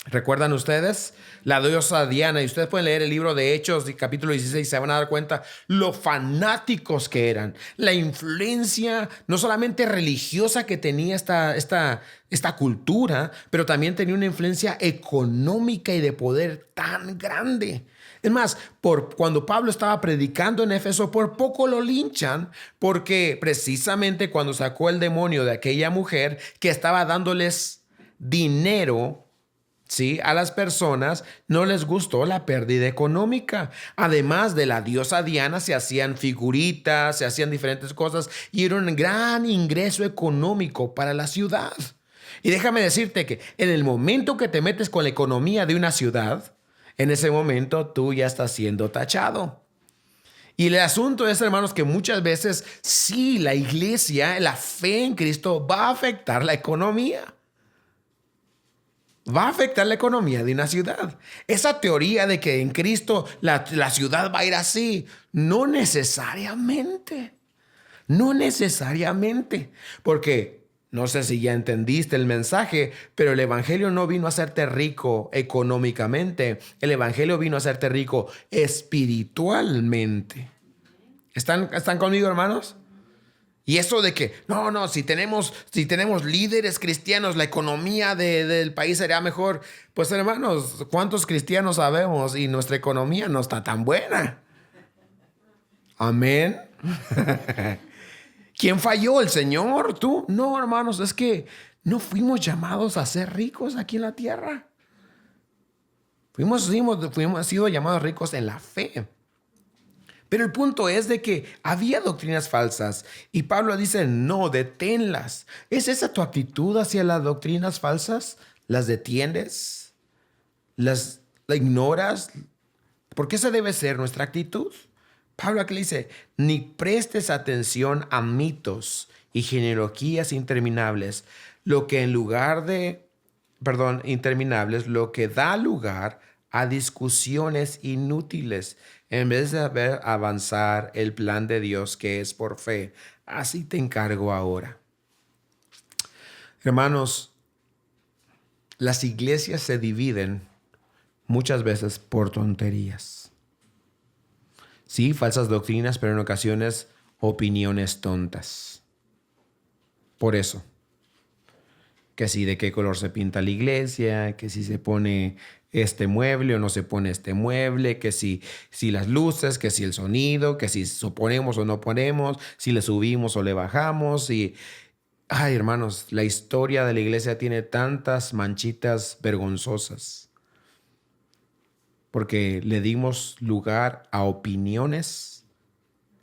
[SPEAKER 1] ¿Recuerdan ustedes? La diosa Diana. Y ustedes pueden leer el libro de Hechos, capítulo 16, y se van a dar cuenta lo fanáticos que eran. La influencia no solamente religiosa que tenía esta cultura, pero también tenía una influencia económica y de poder tan grande. Es más, cuando Pablo estaba predicando en Éfeso, por poco lo linchan, porque precisamente cuando sacó el demonio de aquella mujer que estaba dándoles dinero, ¿sí?, a las personas, no les gustó la pérdida económica. Además de la diosa Diana, se hacían figuritas, se hacían diferentes cosas y era un gran ingreso económico para la ciudad. Y déjame decirte que en el momento que te metes con la economía de una ciudad, en ese momento tú ya estás siendo tachado. Y el asunto es, hermanos, que muchas veces sí, la iglesia, la fe en Cristo va a afectar la economía. Va a afectar la economía de una ciudad. Esa teoría de que en Cristo la ciudad va a ir así, no necesariamente. No necesariamente. Porque no sé si ya entendiste el mensaje, pero el evangelio no vino a hacerte rico económicamente. El evangelio vino a hacerte rico espiritualmente. ¿Están conmigo, hermanos? Y eso de que, no, si tenemos líderes cristianos, la economía del país sería mejor. Pues hermanos, ¿cuántos cristianos sabemos? Y nuestra economía no está tan buena. Amén. ¿Quién falló? ¿El Señor? ¿Tú? No, hermanos, es que no fuimos llamados a ser ricos aquí en la tierra. Fuimos sido llamados ricos en la fe. Pero el punto es de que había doctrinas falsas y Pablo dice, no, deténlas. ¿Es esa tu actitud hacia las doctrinas falsas? ¿Las detienes? ¿Las ignoras? ¿Por qué esa debe ser nuestra actitud? Pablo aquí le dice, ni prestes atención a mitos y genealogías interminables, interminables, lo que da lugar a discusiones inútiles en vez de ver avanzar el plan de Dios que es por fe. Así te encargo ahora. Hermanos, las iglesias se dividen muchas veces por tonterías. Sí, falsas doctrinas, pero en ocasiones opiniones tontas. Por eso, que si de qué color se pinta la iglesia, que si se pone este mueble o no se pone este mueble, que si las luces, que si el sonido, que si ponemos o no ponemos, si le subimos o le bajamos. Ay, hermanos, la historia de la iglesia tiene tantas manchitas vergonzosas porque le dimos lugar a opiniones,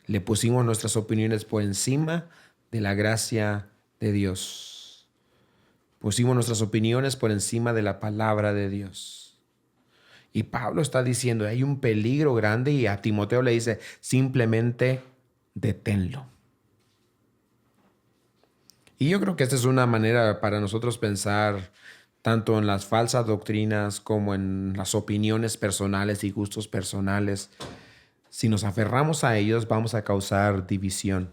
[SPEAKER 1] le pusimos nuestras opiniones por encima de la gracia de Dios. Pusimos nuestras opiniones por encima de la palabra de Dios. Y Pablo está diciendo, hay un peligro grande, y a Timoteo le dice, simplemente deténlo. Y yo creo que esta es una manera para nosotros pensar tanto en las falsas doctrinas como en las opiniones personales y gustos personales. Si nos aferramos a ellos, vamos a causar división.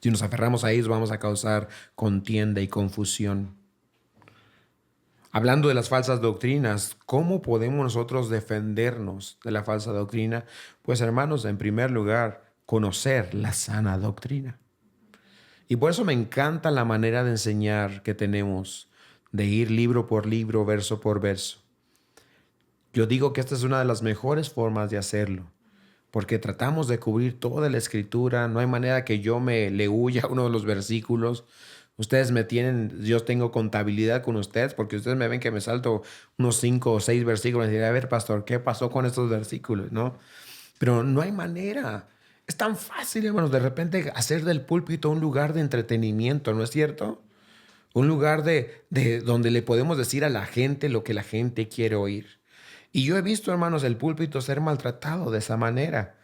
[SPEAKER 1] Si nos aferramos a ellos, vamos a causar contienda y confusión. Hablando de las falsas doctrinas, ¿cómo podemos nosotros defendernos de la falsa doctrina? Pues, hermanos, en primer lugar, conocer la sana doctrina. Y por eso me encanta la manera de enseñar que tenemos, de ir libro por libro, verso por verso. Yo digo que esta es una de las mejores formas de hacerlo, porque tratamos de cubrir toda la escritura. No hay manera que yo le huya a uno de los versículos. Ustedes yo tengo contabilidad con ustedes, porque ustedes me ven que me salto unos 5 o 6 versículos y dirán, a ver, pastor, ¿qué pasó con estos versículos? ¿No? Pero no hay manera. Es tan fácil, hermanos, de repente hacer del púlpito un lugar de entretenimiento, ¿no es cierto? Un lugar de donde le podemos decir a la gente lo que la gente quiere oír. Y yo he visto, hermanos, el púlpito ser maltratado de esa manera.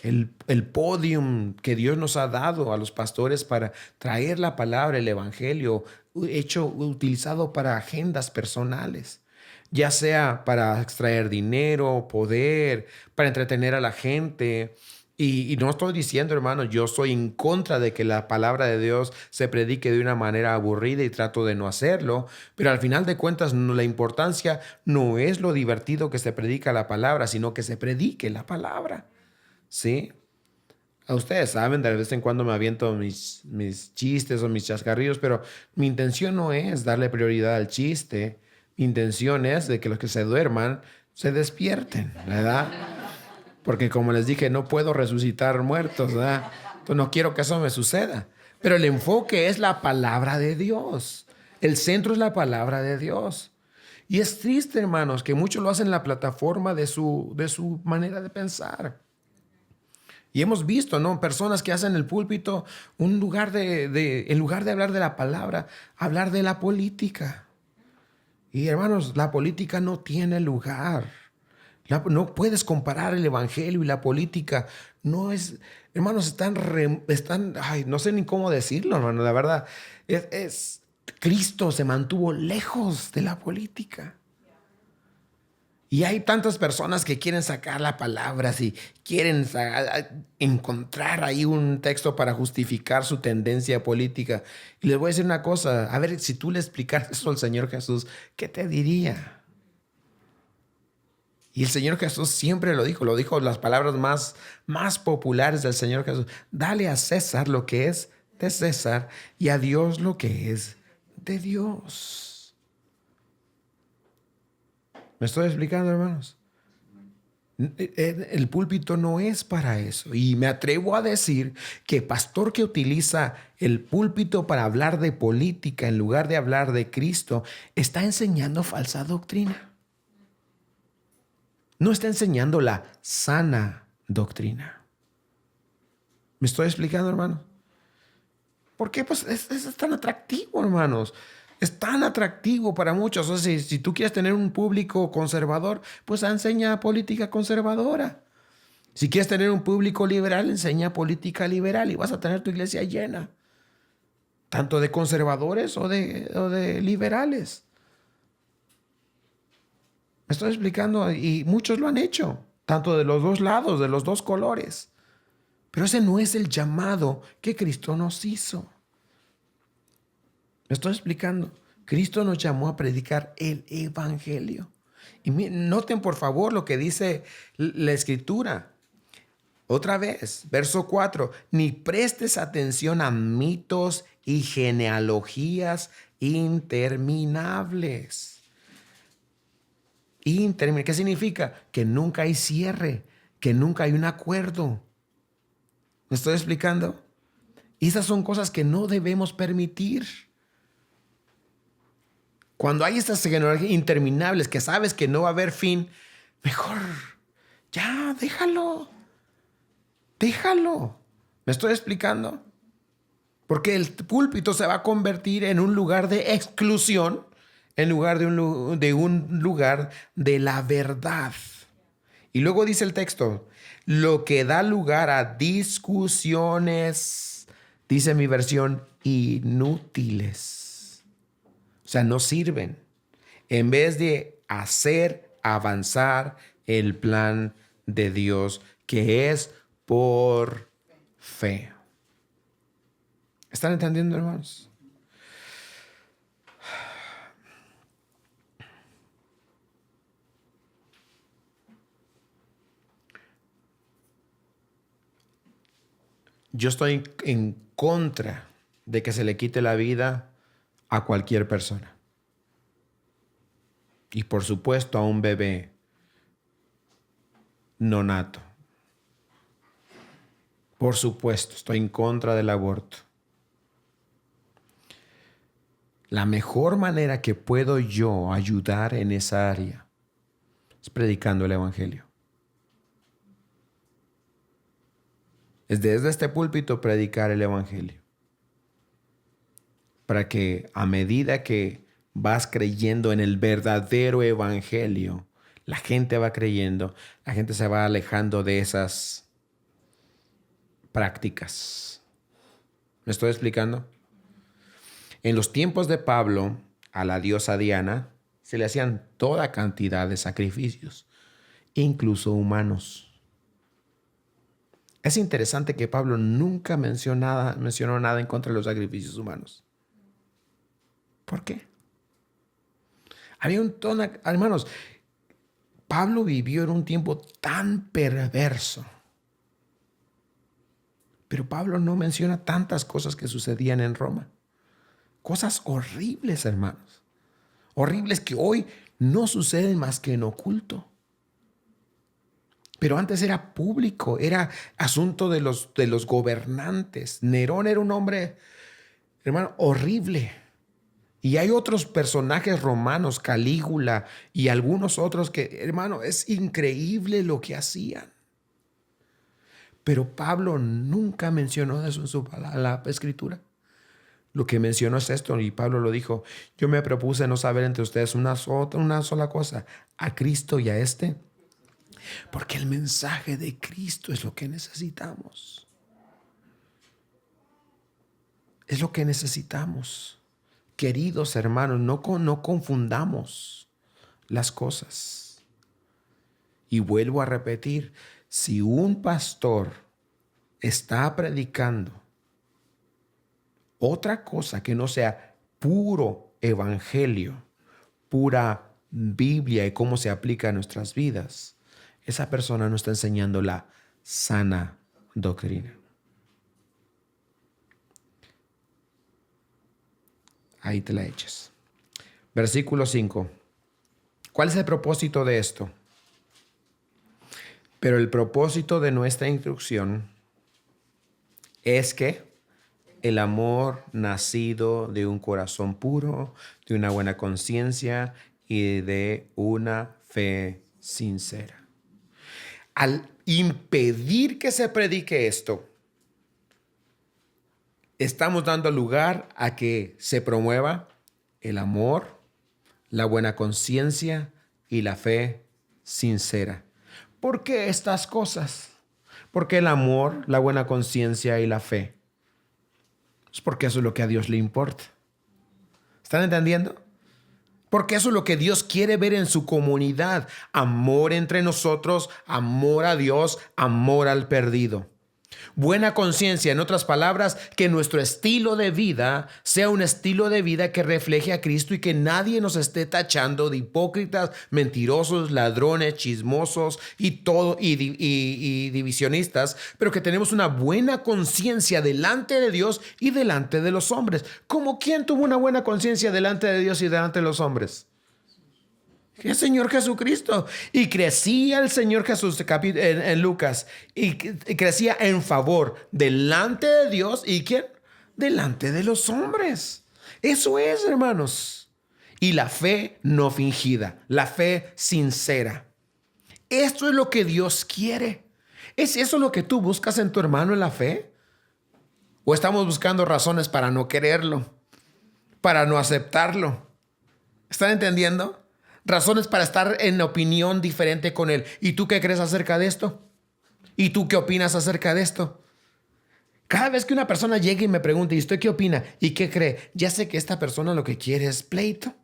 [SPEAKER 1] El podium que Dios nos ha dado a los pastores para traer la palabra, el evangelio, utilizado para agendas personales, ya sea para extraer dinero, poder, para entretener a la gente. Y no estoy diciendo, hermano, yo soy en contra de que la palabra de Dios se predique de una manera aburrida y trato de no hacerlo, pero al final de cuentas la importancia no es lo divertido que se predica la palabra, sino que se predique la palabra, ¿sí? A ustedes saben, de vez en cuando me aviento mis chistes o mis chascarrillos, pero mi intención no es darle prioridad al chiste. Mi intención es de que los que se duerman se despierten, ¿verdad? Porque como les dije, no puedo resucitar muertos, ¿verdad? Entonces no quiero que eso me suceda. Pero el enfoque es la palabra de Dios. El centro es la palabra de Dios. Y es triste, hermanos, que muchos lo hacen en la plataforma de su manera de pensar. Y hemos visto, ¿no? Personas que hacen el púlpito en lugar de hablar de la palabra, hablar de la política. Y hermanos, la política no tiene lugar. No puedes comparar el evangelio y la política. No es, hermanos, ay, no sé ni cómo decirlo, hermano. La verdad, Cristo se mantuvo lejos de la política. Y hay tantas personas que quieren sacar la palabra, si quieren encontrar ahí un texto para justificar su tendencia política. Y les voy a decir una cosa, a ver, si tú le explicas eso al Señor Jesús, ¿qué te diría? Y el Señor Jesús siempre lo dijo las palabras más populares del Señor Jesús. Dale a César lo que es de César y a Dios lo que es de Dios. ¿Me estoy explicando, hermanos? El púlpito no es para eso. Y me atrevo a decir que pastor que utiliza el púlpito para hablar de política en lugar de hablar de Cristo está enseñando falsa doctrina. No está enseñando la sana doctrina. ¿Me estoy explicando, hermano? ¿Por qué? Pues es tan atractivo, hermanos. Es tan atractivo para muchos. O sea, si tú quieres tener un público conservador, pues enseña política conservadora. Si quieres tener un público liberal, enseña política liberal y vas a tener tu iglesia llena. tanto de conservadores o de liberales. Me estoy explicando y muchos lo han hecho, tanto de los dos lados, de los dos colores. Pero ese no es el llamado que Cristo nos hizo. Me estoy explicando. Cristo nos llamó a predicar el evangelio. Y noten por favor lo que dice la escritura. Otra vez, verso 4. Ni prestes atención a mitos y genealogías interminables. ¿Qué significa? Que nunca hay cierre, que nunca hay un acuerdo. ¿Me estoy explicando? Y esas son cosas que no debemos permitir. Cuando hay estas genealogías interminables que sabes que no va a haber fin, mejor ya déjalo. Déjalo. ¿Me estoy explicando? Porque el púlpito se va a convertir en un lugar de exclusión en lugar de un lugar de la verdad. Y luego dice el texto, lo que da lugar a discusiones, dice mi versión, inútiles. O sea, no sirven. En vez de hacer avanzar el plan de Dios, que es por fe. ¿Están entendiendo, hermanos? Yo estoy en contra de que se le quite la vida a cualquier persona. Y por supuesto a un bebé no nato. Por supuesto, estoy en contra del aborto. La mejor manera que puedo yo ayudar en esa área es predicando el evangelio. Es desde este púlpito predicar el evangelio. Para que a medida que vas creyendo en el verdadero evangelio, la gente va creyendo, la gente se va alejando de esas prácticas. ¿Me estoy explicando? En los tiempos de Pablo, a la diosa Diana se le hacían toda cantidad de sacrificios, incluso humanos. Es interesante que Pablo nunca mencionó nada en contra de los sacrificios humanos. ¿Por qué? Había un tono, hermanos, Pablo vivió en un tiempo tan perverso. Pero Pablo no menciona tantas cosas que sucedían en Roma. Cosas horribles, hermanos. Horribles que hoy no suceden más que en oculto. Pero antes era público, era asunto de los gobernantes. Nerón era un hombre, hermano, horrible. Y hay otros personajes romanos, Calígula y algunos otros que, hermano, es increíble lo que hacían. Pero Pablo nunca mencionó eso en la escritura. Lo que mencionó es esto, y Pablo lo dijo: yo me propuse no saber entre ustedes una sola cosa, a Cristo y a este, porque el mensaje de Cristo es lo que necesitamos. Es lo que necesitamos. Queridos hermanos, no confundamos las cosas. Y vuelvo a repetir, si un pastor está predicando otra cosa que no sea puro evangelio, pura Biblia y cómo se aplica a nuestras vidas, esa persona no está enseñando la sana doctrina. Ahí te la echas. Versículo 5. ¿Cuál es el propósito de esto? Pero el propósito de nuestra instrucción es que el amor nacido de un corazón puro, de una buena conciencia y de una fe sincera. Al impedir que se predique esto, estamos dando lugar a que se promueva el amor, la buena conciencia y la fe sincera. ¿Por qué estas cosas? ¿Por qué el amor, la buena conciencia y la fe? Es porque eso es lo que a Dios le importa. ¿Están entendiendo? Porque eso es lo que Dios quiere ver en su comunidad. Amor entre nosotros, amor a Dios, amor al perdido. Buena conciencia, en otras palabras, que nuestro estilo de vida sea un estilo de vida que refleje a Cristo y que nadie nos esté tachando de hipócritas, mentirosos, ladrones, chismosos y divisionistas, pero que tenemos una buena conciencia delante de Dios y delante de los hombres. ¿Cómo quién tuvo una buena conciencia delante de Dios y delante de los hombres? El Señor Jesucristo. Y crecía el Señor Jesús en Lucas. Y crecía en favor delante de Dios. ¿Y quién? Delante de los hombres. Eso es, hermanos. Y la fe no fingida. La fe sincera. Esto es lo que Dios quiere. ¿Es eso lo que tú buscas en tu hermano en la fe? ¿O estamos buscando razones para no quererlo? Para no aceptarlo. ¿Están entendiendo? Razones para estar en opinión diferente con él. ¿Y tú qué crees acerca de esto? ¿Y tú qué opinas acerca de esto? Cada vez que una persona llega y me pregunta, ¿y usted qué opina? ¿Y qué cree? Ya sé que esta persona lo que quiere es pleito.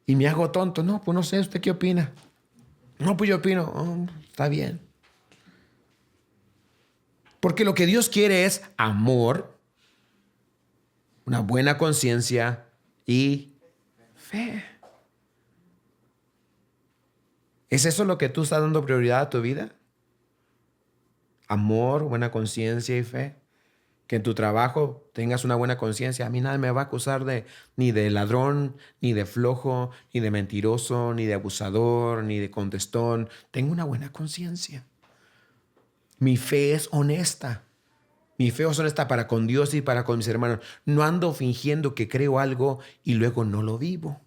[SPEAKER 1] Y me hago tonto. No, pues no sé, ¿usted qué opina? No, pues yo opino. Oh, está bien. Porque lo que Dios quiere es amor, una buena conciencia y fe. ¿Es eso lo que tú estás dando prioridad a tu vida? Amor, buena conciencia y fe. Que en tu trabajo tengas una buena conciencia. A mí nadie me va a acusar ni de ladrón, ni de flojo, ni de mentiroso, ni de abusador, ni de contestón. Tengo una buena conciencia. Mi fe es honesta. Mi fe es honesta para con Dios y para con mis hermanos. No ando fingiendo que creo algo y luego no lo vivo.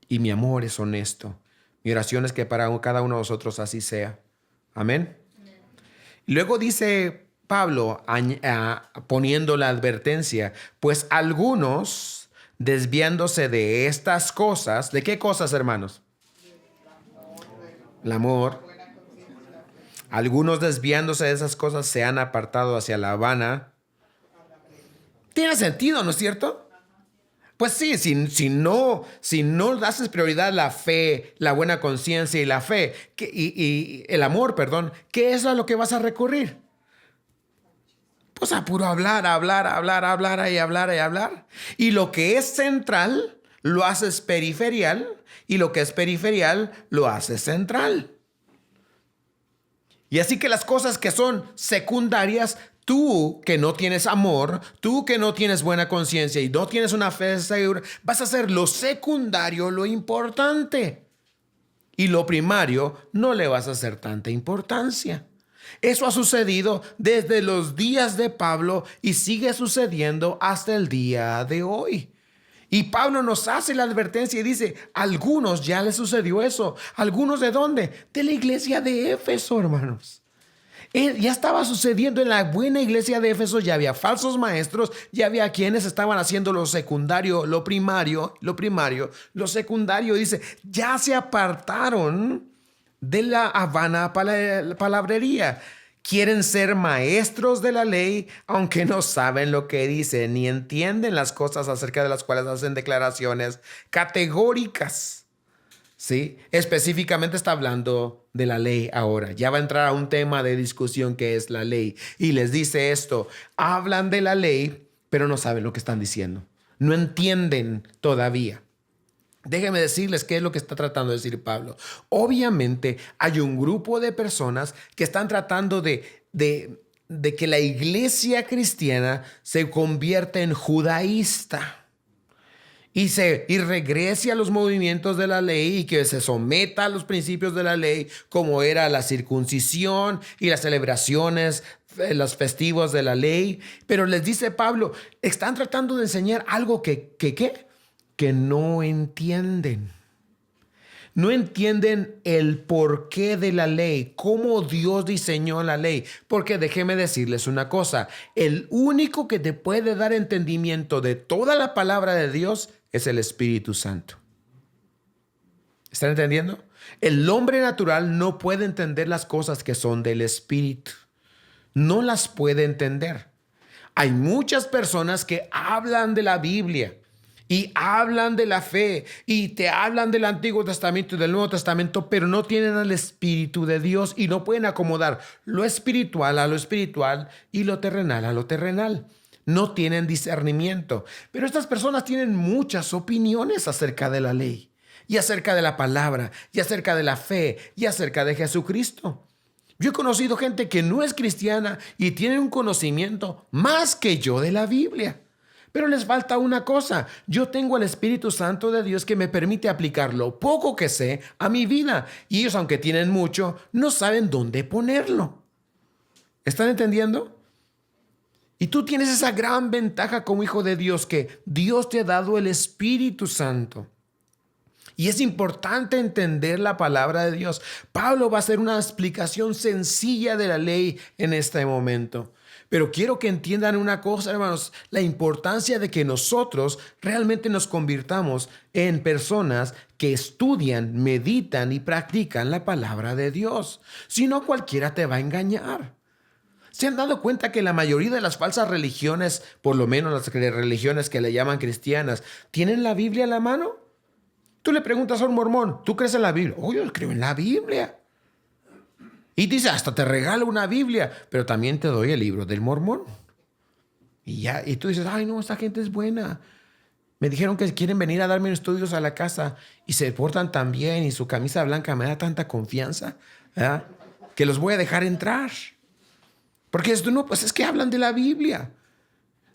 [SPEAKER 1] Y mi amor es honesto. Mi oración es que para cada uno de nosotros así sea. Amén. Luego dice Pablo, poniendo la advertencia, pues algunos desviándose de estas cosas. ¿De qué cosas, hermanos? El amor. Algunos desviándose de esas cosas se han apartado hacia la vana. Tiene sentido, ¿no es cierto? Pues sí, si no das prioridad a la fe, la buena conciencia y la fe, y el amor, perdón, ¿qué es a lo que vas a recurrir? Pues a puro hablar. Y lo que es central, lo haces periferial, y lo que es periferial, lo haces central. Y así que las cosas que son secundarias, tú que no tienes amor, tú que no tienes buena conciencia y no tienes una fe segura, vas a hacer lo secundario lo importante. Y lo primario no le vas a hacer tanta importancia. Eso ha sucedido desde los días de Pablo y sigue sucediendo hasta el día de hoy. Y Pablo nos hace la advertencia y dice, a algunos ya les sucedió eso. ¿Algunos de dónde? De la iglesia de Éfeso, hermanos. Ya estaba sucediendo en la buena iglesia de Éfeso, ya había falsos maestros, ya había quienes estaban haciendo lo secundario, lo primario, lo secundario. Dice, ya se apartaron de la vana palabrería. Quieren ser maestros de la ley, aunque no saben lo que dicen ni entienden las cosas acerca de las cuales hacen declaraciones categóricas. ¿Sí? Específicamente está hablando de la ley ahora. Ya va a entrar a un tema de discusión que es la ley. Y les dice esto, hablan de la ley, pero no saben lo que están diciendo. No entienden todavía. Déjenme decirles qué es lo que está tratando de decir Pablo. Obviamente hay un grupo de personas que están tratando de que la iglesia cristiana se convierta en judaísta y regrese a los movimientos de la ley y que se someta a los principios de la ley, como era la circuncisión y las celebraciones, los festivos de la ley. Pero les dice Pablo, están tratando de enseñar algo que no entienden. No entienden el porqué de la ley, cómo Dios diseñó la ley. Porque déjeme decirles una cosa, el único que te puede dar entendimiento de toda la palabra de Dios es el Espíritu Santo. ¿Están entendiendo? El hombre natural no puede entender las cosas que son del Espíritu. no las puede entender. Hay muchas personas que hablan de la Biblia y hablan de la fe y te hablan del Antiguo Testamento y del Nuevo Testamento, pero no tienen el Espíritu de Dios y no pueden acomodar lo espiritual a lo espiritual y lo terrenal a lo terrenal. No tienen discernimiento. Pero estas personas tienen muchas opiniones acerca de la ley y acerca de la palabra y acerca de la fe y acerca de Jesucristo. Yo he conocido gente que no es cristiana y tiene un conocimiento más que yo de la Biblia. Pero les falta una cosa. Yo tengo el Espíritu Santo de Dios que me permite aplicar lo poco que sé a mi vida. Y ellos, aunque tienen mucho, no saben dónde ponerlo. ¿Están entendiendo? Y tú tienes esa gran ventaja como hijo de Dios, que Dios te ha dado el Espíritu Santo. Y es importante entender la palabra de Dios. Pablo va a hacer una explicación sencilla de la ley en este momento. Pero quiero que entiendan una cosa, hermanos, la importancia de que nosotros realmente nos convirtamos en personas que estudian, meditan y practican la palabra de Dios. Si no, cualquiera te va a engañar. ¿Se han dado cuenta que la mayoría de las falsas religiones, por lo menos las religiones que le llaman cristianas, tienen la Biblia en la mano? Tú le preguntas a un mormón, ¿tú crees en la Biblia? Oh, yo creo en la Biblia. Y dice, hasta te regalo una Biblia, pero también te doy el libro del mormón. Y tú dices, ay no, esta gente es buena. Me dijeron que quieren venir a darme estudios a la casa y se portan tan bien y su camisa blanca me da tanta confianza, ¿verdad? Que los voy a dejar entrar. Porque esto no, pues es que hablan de la Biblia.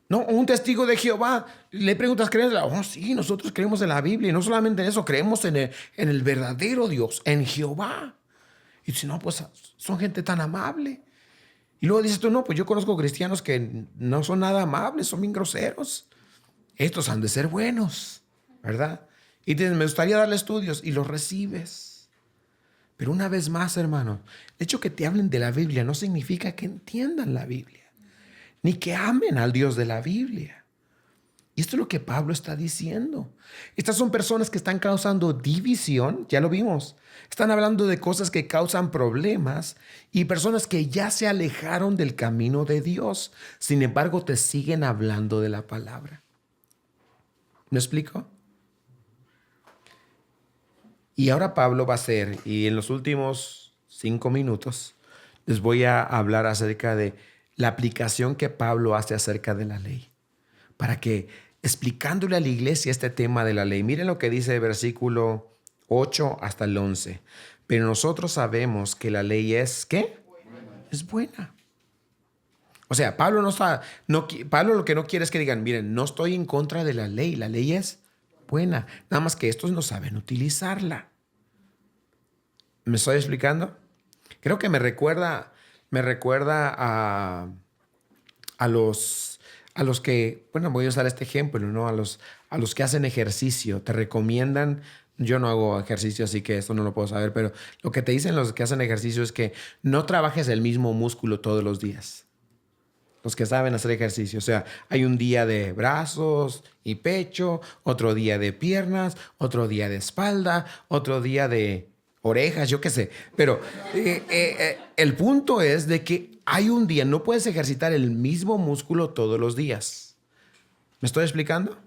[SPEAKER 1] No, un testigo de Jehová, le preguntas, ¿crees? Oh, sí, nosotros creemos en la Biblia. Y no solamente en eso, creemos en el verdadero Dios, en Jehová. Y si no, pues son gente tan amable. Y luego dices tú, no, pues yo conozco cristianos que no son nada amables, son bien groseros. Estos han de ser buenos, ¿verdad? Y dices, me gustaría darle estudios y los recibes. Pero una vez más, hermano, el hecho que te hablen de la Biblia no significa que entiendan la Biblia, ni que amen al Dios de la Biblia. Y esto es lo que Pablo está diciendo. Estas son personas que están causando división, ya lo vimos. Están hablando de cosas que causan problemas y personas que ya se alejaron del camino de Dios. Sin embargo, te siguen hablando de la palabra. ¿Me explico? Y ahora Pablo va a hacer, y en los últimos 5 minutos, les voy a hablar acerca de la aplicación que Pablo hace acerca de la ley. Para que, explicándole a la iglesia este tema de la ley, miren lo que dice el versículo 8 hasta el 11. Pero nosotros sabemos que la ley es, ¿qué? Es buena. O sea, Pablo Pablo lo que no quiere es que digan, miren, no estoy en contra de la ley es buena. Nada más que estos no saben utilizarla. ¿Me estoy explicando? Creo que me recuerda a los que, bueno, voy a usar este ejemplo, ¿no? A los que hacen ejercicio, te recomiendan, yo no hago ejercicio, así que esto no lo puedo saber, pero lo que te dicen los que hacen ejercicio es que no trabajes el mismo músculo todos los días. Los que saben hacer ejercicio, o sea, hay un día de brazos y pecho, otro día de piernas, otro día de espalda, otro día de orejas, yo qué sé. Pero el punto es de que hay un día, no puedes ejercitar el mismo músculo todos los días. ¿Me estoy explicando?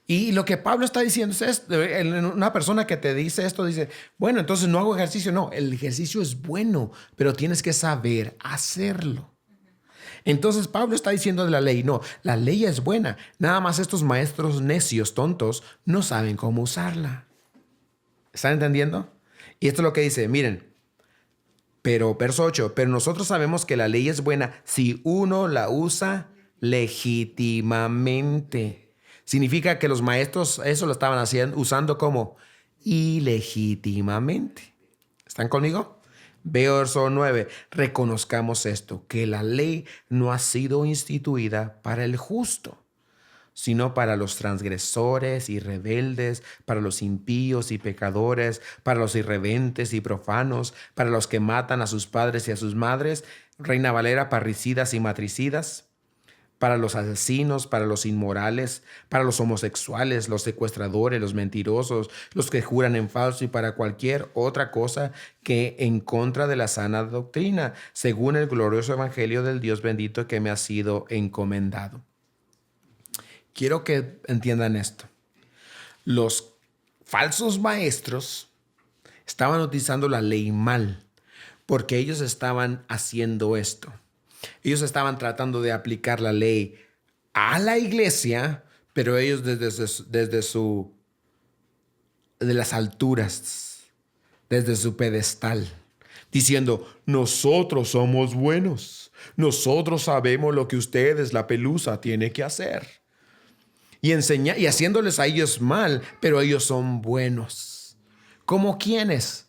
[SPEAKER 1] Y lo que Pablo está diciendo es esto. Una persona que te dice esto dice, bueno, entonces no hago ejercicio. No, el ejercicio es bueno, pero tienes que saber hacerlo. Entonces Pablo está diciendo de la ley, no, la ley es buena, nada más estos maestros necios, tontos, no saben cómo usarla. ¿Están entendiendo? Y esto es lo que dice, miren, pero verso 8, pero nosotros sabemos que la ley es buena si uno la usa legítimamente. Significa que los maestros eso lo estaban usando como ilegítimamente. ¿Están conmigo? Verso 9, reconozcamos esto, que la ley no ha sido instituida para el justo, sino para los transgresores y rebeldes, para los impíos y pecadores, para los irreverentes y profanos, para los que matan a sus padres y a sus madres, Reina Valera, parricidas y matricidas. para los asesinos, para los inmorales, para los homosexuales, los secuestradores, los mentirosos, los que juran en falso y para cualquier otra cosa que en contra de la sana doctrina, según el glorioso evangelio del Dios bendito que me ha sido encomendado. Quiero que entiendan esto. Los falsos maestros estaban utilizando la ley mal, porque ellos estaban haciendo esto. Ellos estaban tratando de aplicar la ley a la iglesia, pero ellos desde las alturas, desde su pedestal, diciendo, nosotros somos buenos, nosotros sabemos lo que ustedes, la pelusa, tiene que hacer. Y haciéndoles a ellos mal, pero ellos son buenos. ¿Como quiénes?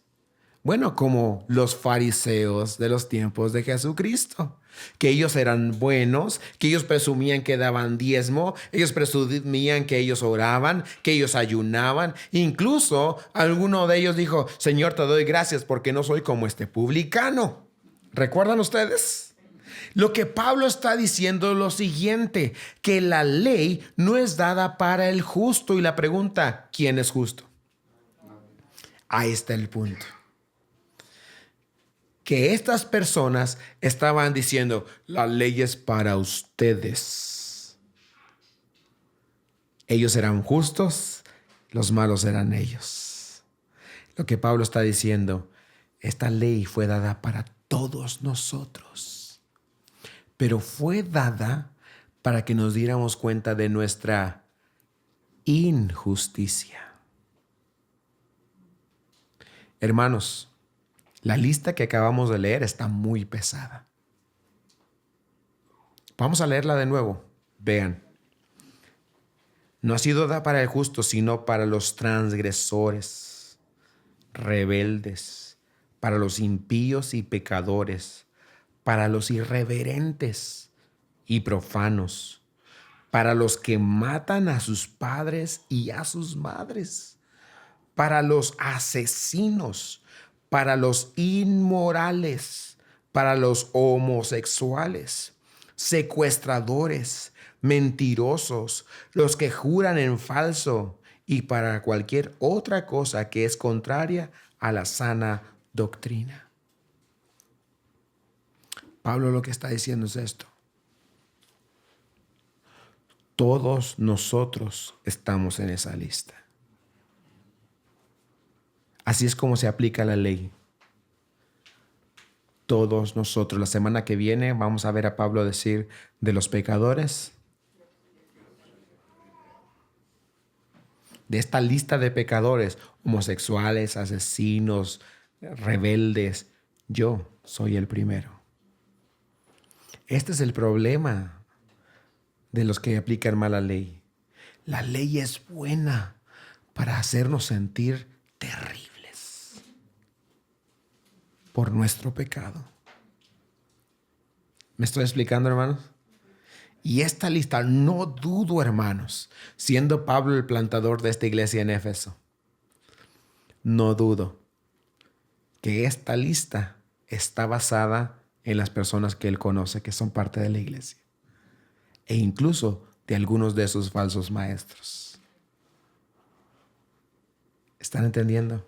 [SPEAKER 1] Bueno, como los fariseos de los tiempos de Jesucristo, que ellos eran buenos, que ellos presumían que daban diezmo, ellos presumían que ellos oraban, que ellos ayunaban. Incluso alguno de ellos dijo, Señor, te doy gracias porque no soy como este publicano. ¿Recuerdan ustedes? Lo que Pablo está diciendo es lo siguiente, que la ley no es dada para el justo. Y la pregunta, ¿quién es justo? Ahí está el punto. Que estas personas estaban diciendo, la ley es para ustedes. Ellos eran justos, los malos eran ellos. Lo que Pablo está diciendo, esta ley fue dada para todos nosotros, pero fue dada para que nos diéramos cuenta de nuestra injusticia. Hermanos, la lista que acabamos de leer está muy pesada. Vamos a leerla de nuevo. Vean. No ha sido dada para el justo, sino para los transgresores, rebeldes, para los impíos y pecadores, para los irreverentes y profanos, para los que matan a sus padres y a sus madres, para los asesinos, para los inmorales, para los homosexuales, secuestradores, mentirosos, los que juran en falso y para cualquier otra cosa que es contraria a la sana doctrina. Pablo lo que está diciendo es esto. Todos nosotros estamos en esa lista. Así es como se aplica la ley. Todos nosotros. La semana que viene vamos a ver a Pablo decir de los pecadores. De esta lista de pecadores, homosexuales, asesinos, rebeldes, yo soy el primero. Este es el problema de los que aplican mal la ley. La ley es buena para hacernos sentir terribles por nuestro pecado. ¿Me estoy explicando, hermanos? Y esta lista, no dudo, hermanos, siendo Pablo el plantador de esta iglesia en Éfeso, no dudo que esta lista está basada en las personas que él conoce, que son parte de la iglesia, e incluso de algunos de sus falsos maestros. ¿Están entendiendo?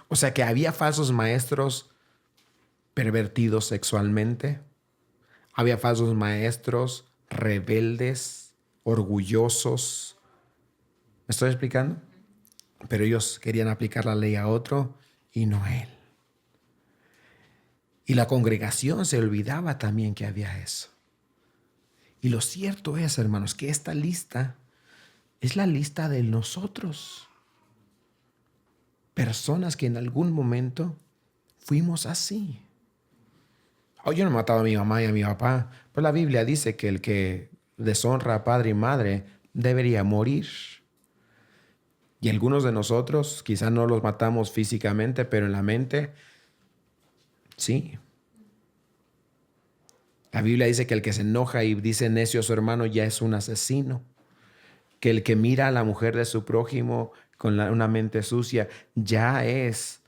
[SPEAKER 1] O sea que había falsos maestros pervertidos sexualmente, había falsos maestros rebeldes, orgullosos. ¿Me estoy explicando? Pero ellos querían aplicar la ley a otro y no a él. Y la congregación se olvidaba también que había eso. Y lo cierto es, hermanos, que esta lista es la lista de nosotros. Personas que en algún momento fuimos así. Oh, yo no he matado a mi mamá y a mi papá, pero la Biblia dice que el que deshonra a padre y madre debería morir. Y algunos de nosotros quizás no los matamos físicamente, pero en la mente, sí. La Biblia dice que el que se enoja y dice necio a su hermano ya es un asesino. Que el que mira a la mujer de su prójimo con una mente sucia ya es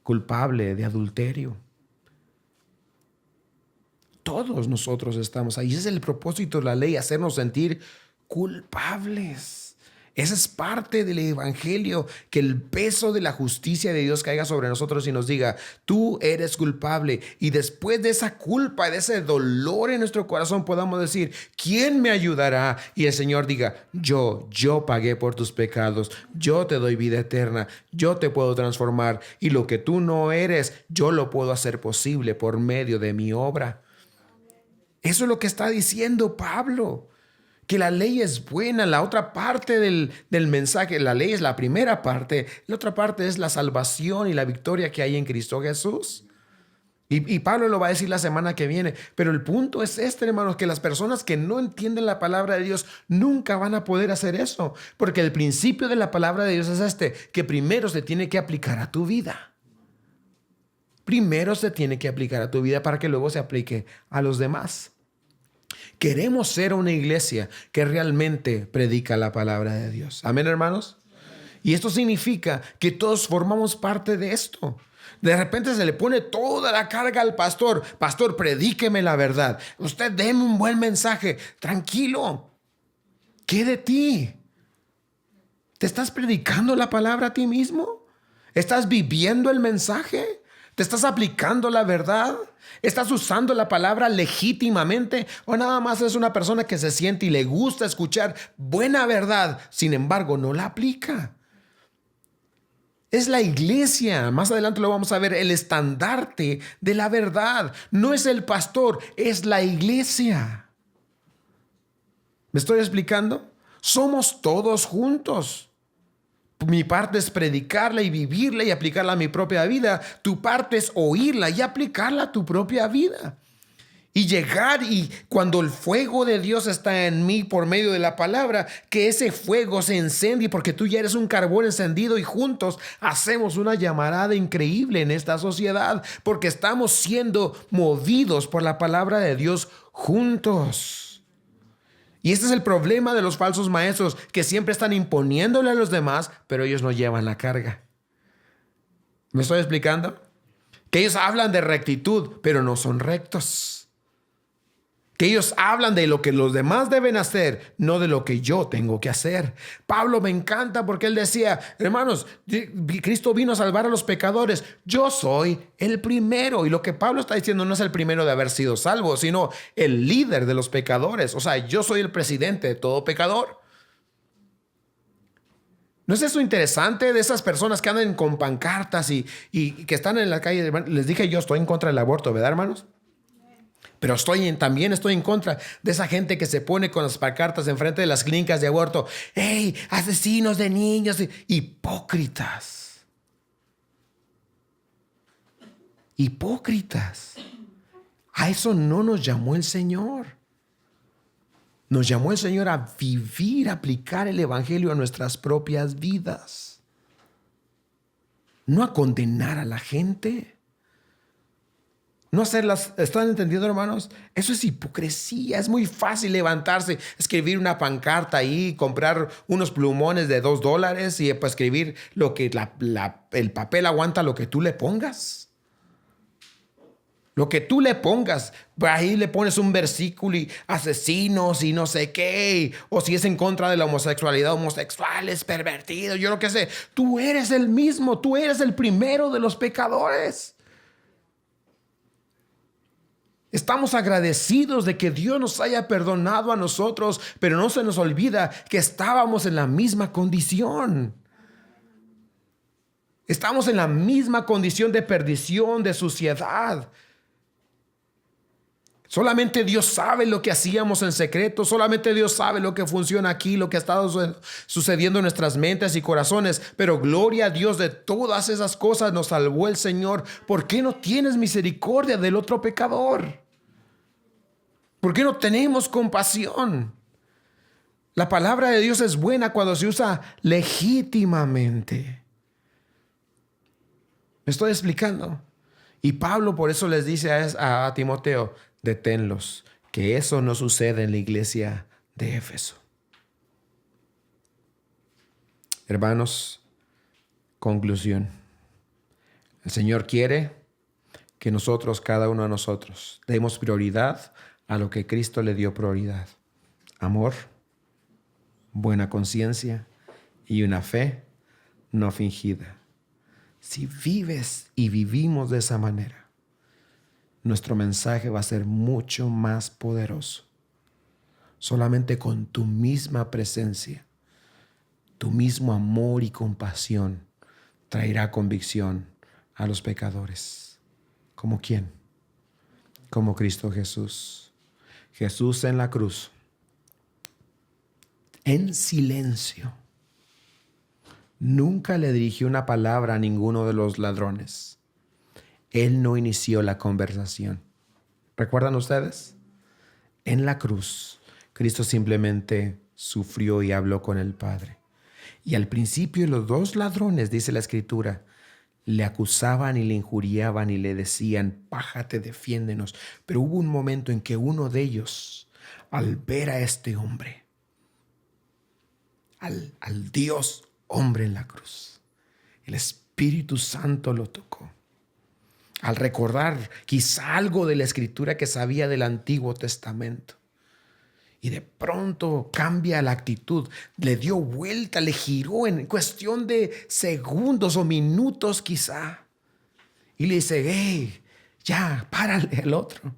[SPEAKER 1] culpable de adulterio. todos nosotros estamos ahí. Ese es el propósito de la ley, hacernos sentir culpables. Esa es parte del evangelio, que el peso de la justicia de Dios caiga sobre nosotros y nos diga, tú eres culpable. Y después de esa culpa, de ese dolor en nuestro corazón, podamos decir, ¿quién me ayudará? Y el Señor diga, yo pagué por tus pecados, yo te doy vida eterna, yo te puedo transformar y lo que tú no eres, yo lo puedo hacer posible por medio de mi obra. Eso es lo que está diciendo Pablo. Que la ley es buena, la otra parte del mensaje, la ley es la primera parte, la otra parte es la salvación y la victoria que hay en Cristo Jesús. Y Pablo lo va a decir la semana que viene, pero el punto es este, hermanos, que las personas que no entienden la palabra de Dios nunca van a poder hacer eso, porque el principio de la palabra de Dios es este, que primero se tiene que aplicar a tu vida. Primero se tiene que aplicar a tu vida para que luego se aplique a los demás. Queremos ser una iglesia que realmente predica la palabra de Dios. Amén, hermanos. Y esto significa que todos formamos parte de esto. De repente se le pone toda la carga al pastor. Pastor, predíqueme la verdad. Usted déme un buen mensaje. Tranquilo. ¿Qué de ti? ¿Te estás predicando la palabra a ti mismo? ¿Estás viviendo el mensaje? ¿Te estás aplicando la verdad? ¿Estás usando la palabra legítimamente? ¿O nada más es una persona que se siente y le gusta escuchar buena verdad, sin embargo no la aplica? Es la iglesia, más adelante lo vamos a ver, el estandarte de la verdad. No es el pastor, es la iglesia. ¿Me estoy explicando? Somos todos juntos. Mi parte es predicarla y vivirla y aplicarla a mi propia vida. Tu parte es oírla y aplicarla a tu propia vida. Y llegar y cuando el fuego de Dios está en mí por medio de la palabra, que ese fuego se encendie porque tú ya eres un carbón encendido y juntos hacemos una llamarada increíble en esta sociedad porque estamos siendo movidos por la palabra de Dios juntos. Y este es el problema de los falsos maestros, que siempre están imponiéndole a los demás, pero ellos no llevan la carga. ¿Me estoy explicando? Que ellos hablan de rectitud, pero no son rectos. Que ellos hablan de lo que los demás deben hacer, no de lo que yo tengo que hacer. Pablo me encanta porque él decía, hermanos, Cristo vino a salvar a los pecadores. Yo soy el primero. Y lo que Pablo está diciendo no es el primero de haber sido salvo, sino el líder de los pecadores. O sea, yo soy el presidente de todo pecador. ¿No es eso interesante de esas personas que andan con pancartas y que están en la calle? Les dije, yo estoy en contra del aborto, ¿verdad, hermanos? Pero también estoy en contra de esa gente que se pone con las pancartas enfrente de las clínicas de aborto. ¡Hey, asesinos de niños! Hipócritas. Hipócritas. A eso no nos llamó el Señor. Nos llamó el Señor a vivir, a aplicar el evangelio a nuestras propias vidas. No a condenar a la gente. No hacerlas, ¿están entendiendo, hermanos? Eso es hipocresía. Es muy fácil levantarse, escribir una pancarta ahí, comprar unos plumones de $2 y pues escribir lo que el papel aguanta lo que tú le pongas. Lo que tú le pongas, ahí le pones un versículo y asesinos y no sé qué, o si es en contra de la homosexualidad, homosexuales, pervertidos, yo lo que sé. Tú eres el mismo, tú eres el primero de los pecadores. Estamos agradecidos de que Dios nos haya perdonado a nosotros, pero no se nos olvida que estábamos en la misma condición. Estamos en la misma condición de perdición, de suciedad. Solamente Dios sabe lo que hacíamos en secreto. Solamente Dios sabe lo que funciona aquí, lo que ha estado sucediendo en nuestras mentes y corazones. Pero gloria a Dios, de todas esas cosas nos salvó el Señor. ¿Por qué no tienes misericordia del otro pecador? ¿Por qué no tenemos compasión? La palabra de Dios es buena cuando se usa legítimamente. ¿Me estoy explicando? Y Pablo por eso les dice a Timoteo, deténlos, que eso no sucede en la iglesia de Éfeso. Hermanos, conclusión. El Señor quiere que nosotros, cada uno de nosotros, demos prioridad a lo que Cristo le dio prioridad. Amor, buena conciencia y una fe no fingida. Si vives y vivimos de esa manera, nuestro mensaje va a ser mucho más poderoso. Solamente con tu misma presencia, tu mismo amor y compasión traerá convicción a los pecadores. ¿Como quién? Como Cristo Jesús. Jesús en la cruz, en silencio, nunca le dirigió una palabra a ninguno de los ladrones. Él no inició la conversación. ¿Recuerdan ustedes? En la cruz, Cristo simplemente sufrió y habló con el Padre. Y al principio los dos ladrones, dice la Escritura, le acusaban y le injuriaban y le decían, pájate, defiéndenos. Pero hubo un momento en que uno de ellos, al ver a este hombre, al Dios hombre en la cruz, el Espíritu Santo lo tocó. Al recordar quizá algo de la Escritura que sabía del Antiguo Testamento. Y de pronto cambia la actitud, le dio vuelta, le giró en cuestión de segundos o minutos quizá. Y le dice, hey, ya, párale al otro.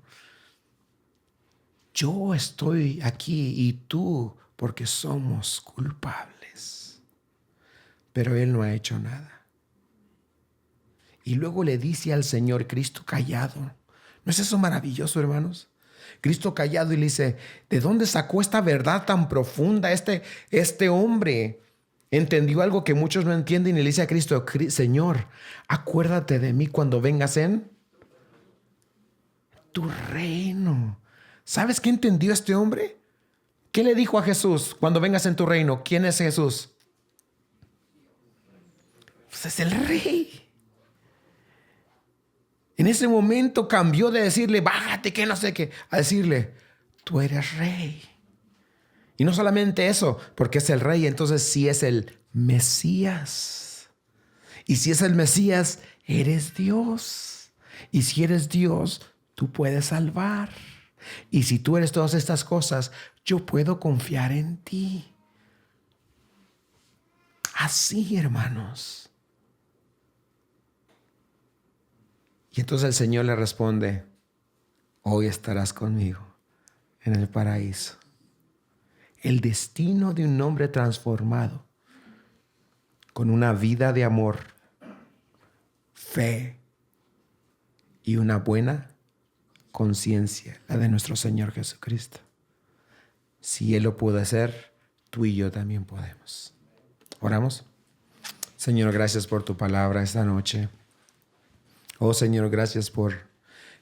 [SPEAKER 1] Yo estoy aquí y tú, porque somos culpables. Pero él no ha hecho nada. Y luego le dice al Señor Cristo callado. ¿No es eso maravilloso, hermanos? Cristo callado y le dice, ¿de dónde sacó esta verdad tan profunda? Este hombre entendió algo que muchos no entienden y le dice a Cristo, Señor, acuérdate de mí cuando vengas en tu reino. ¿Sabes qué entendió este hombre? ¿Qué le dijo a Jesús cuando vengas en tu reino? ¿Quién es Jesús? Pues es el rey. En ese momento cambió de decirle, bájate, que no sé qué, a decirle, tú eres rey. Y no solamente eso, porque es el rey, entonces sí es el Mesías. Y si es el Mesías, eres Dios. Y si eres Dios, tú puedes salvar. Y si tú eres todas estas cosas, yo puedo confiar en ti. Así, hermanos. Y entonces el Señor le responde, hoy estarás conmigo en el paraíso. El destino de un hombre transformado con una vida de amor, fe y una buena conciencia, la de nuestro Señor Jesucristo. Si Él lo pudo hacer, tú y yo también podemos. ¿Oramos? Señor, gracias por tu palabra esta noche. Oh Señor, gracias por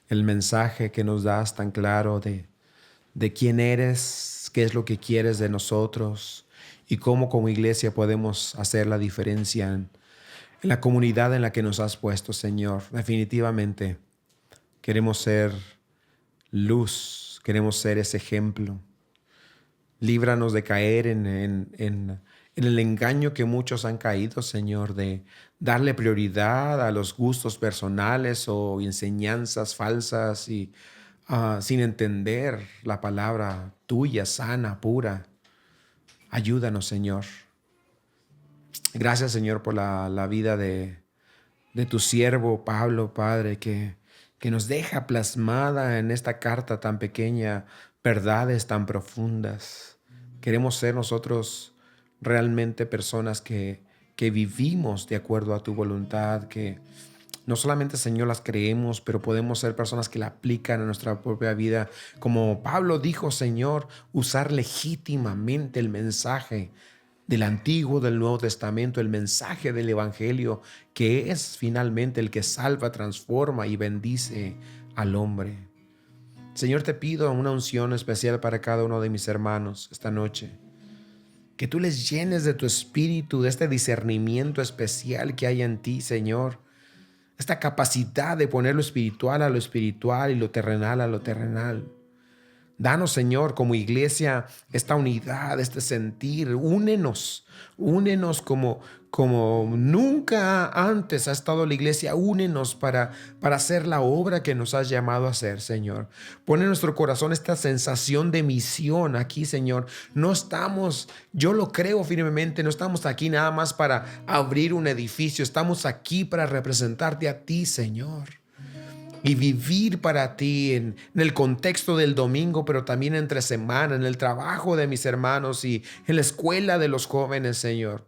[SPEAKER 1] el mensaje que nos das tan claro de quién eres, qué es lo que quieres de nosotros y cómo como iglesia podemos hacer la diferencia en la comunidad en la que nos has puesto, Señor. Definitivamente queremos ser luz, queremos ser ese ejemplo. Líbranos de caer en el engaño que muchos han caído, Señor, de darle prioridad a los gustos personales o enseñanzas falsas y sin entender la palabra tuya, sana, pura. Ayúdanos, Señor. Gracias, Señor, por la vida de tu siervo Pablo, Padre, que nos deja plasmada en esta carta tan pequeña verdades tan profundas. Queremos ser nosotros realmente personas que vivimos de acuerdo a tu voluntad, que no solamente, Señor, las creemos, pero podemos ser personas que la aplican a nuestra propia vida. Como Pablo dijo, Señor, usar legítimamente el mensaje del Antiguo, del Nuevo Testamento, el mensaje del Evangelio, que es finalmente el que salva, transforma y bendice al hombre. Señor, te pido una unción especial para cada uno de mis hermanos esta noche. Que tú les llenes de tu espíritu, de este discernimiento especial que hay en ti, Señor. Esta capacidad de poner lo espiritual a lo espiritual y lo terrenal a lo terrenal. Danos, Señor, como iglesia, esta unidad, este sentir. Únenos como nunca antes ha estado la iglesia. Únenos para hacer la obra que nos has llamado a hacer, Señor. Pone en nuestro corazón esta sensación de misión aquí, Señor. No estamos, yo lo creo firmemente, no estamos aquí nada más para abrir un edificio. Estamos aquí para representarte a ti, Señor, y vivir para ti en el contexto del domingo, pero también entre semana, en el trabajo de mis hermanos y en la escuela de los jóvenes, Señor.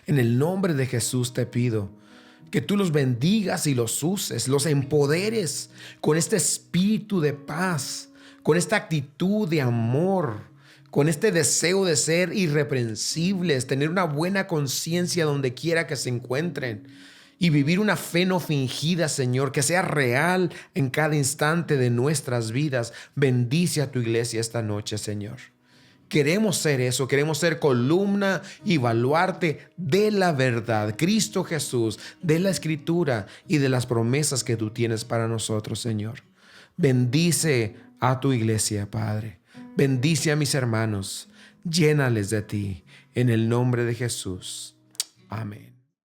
[SPEAKER 1] En el nombre de Jesús te pido que tú los bendigas y los uses, los empoderes con este espíritu de paz, con esta actitud de amor, con este deseo de ser irreprensibles, tener una buena conciencia donde quiera que se encuentren y vivir una fe no fingida, Señor, que sea real en cada instante de nuestras vidas. Bendice a tu iglesia esta noche, Señor. Queremos ser eso, queremos ser columna y baluarte de la verdad, Cristo Jesús, de la Escritura y de las promesas que tú tienes para nosotros, Señor. Bendice a tu iglesia, Padre. Bendice a mis hermanos. Llénales de ti, en el nombre de Jesús. Amén.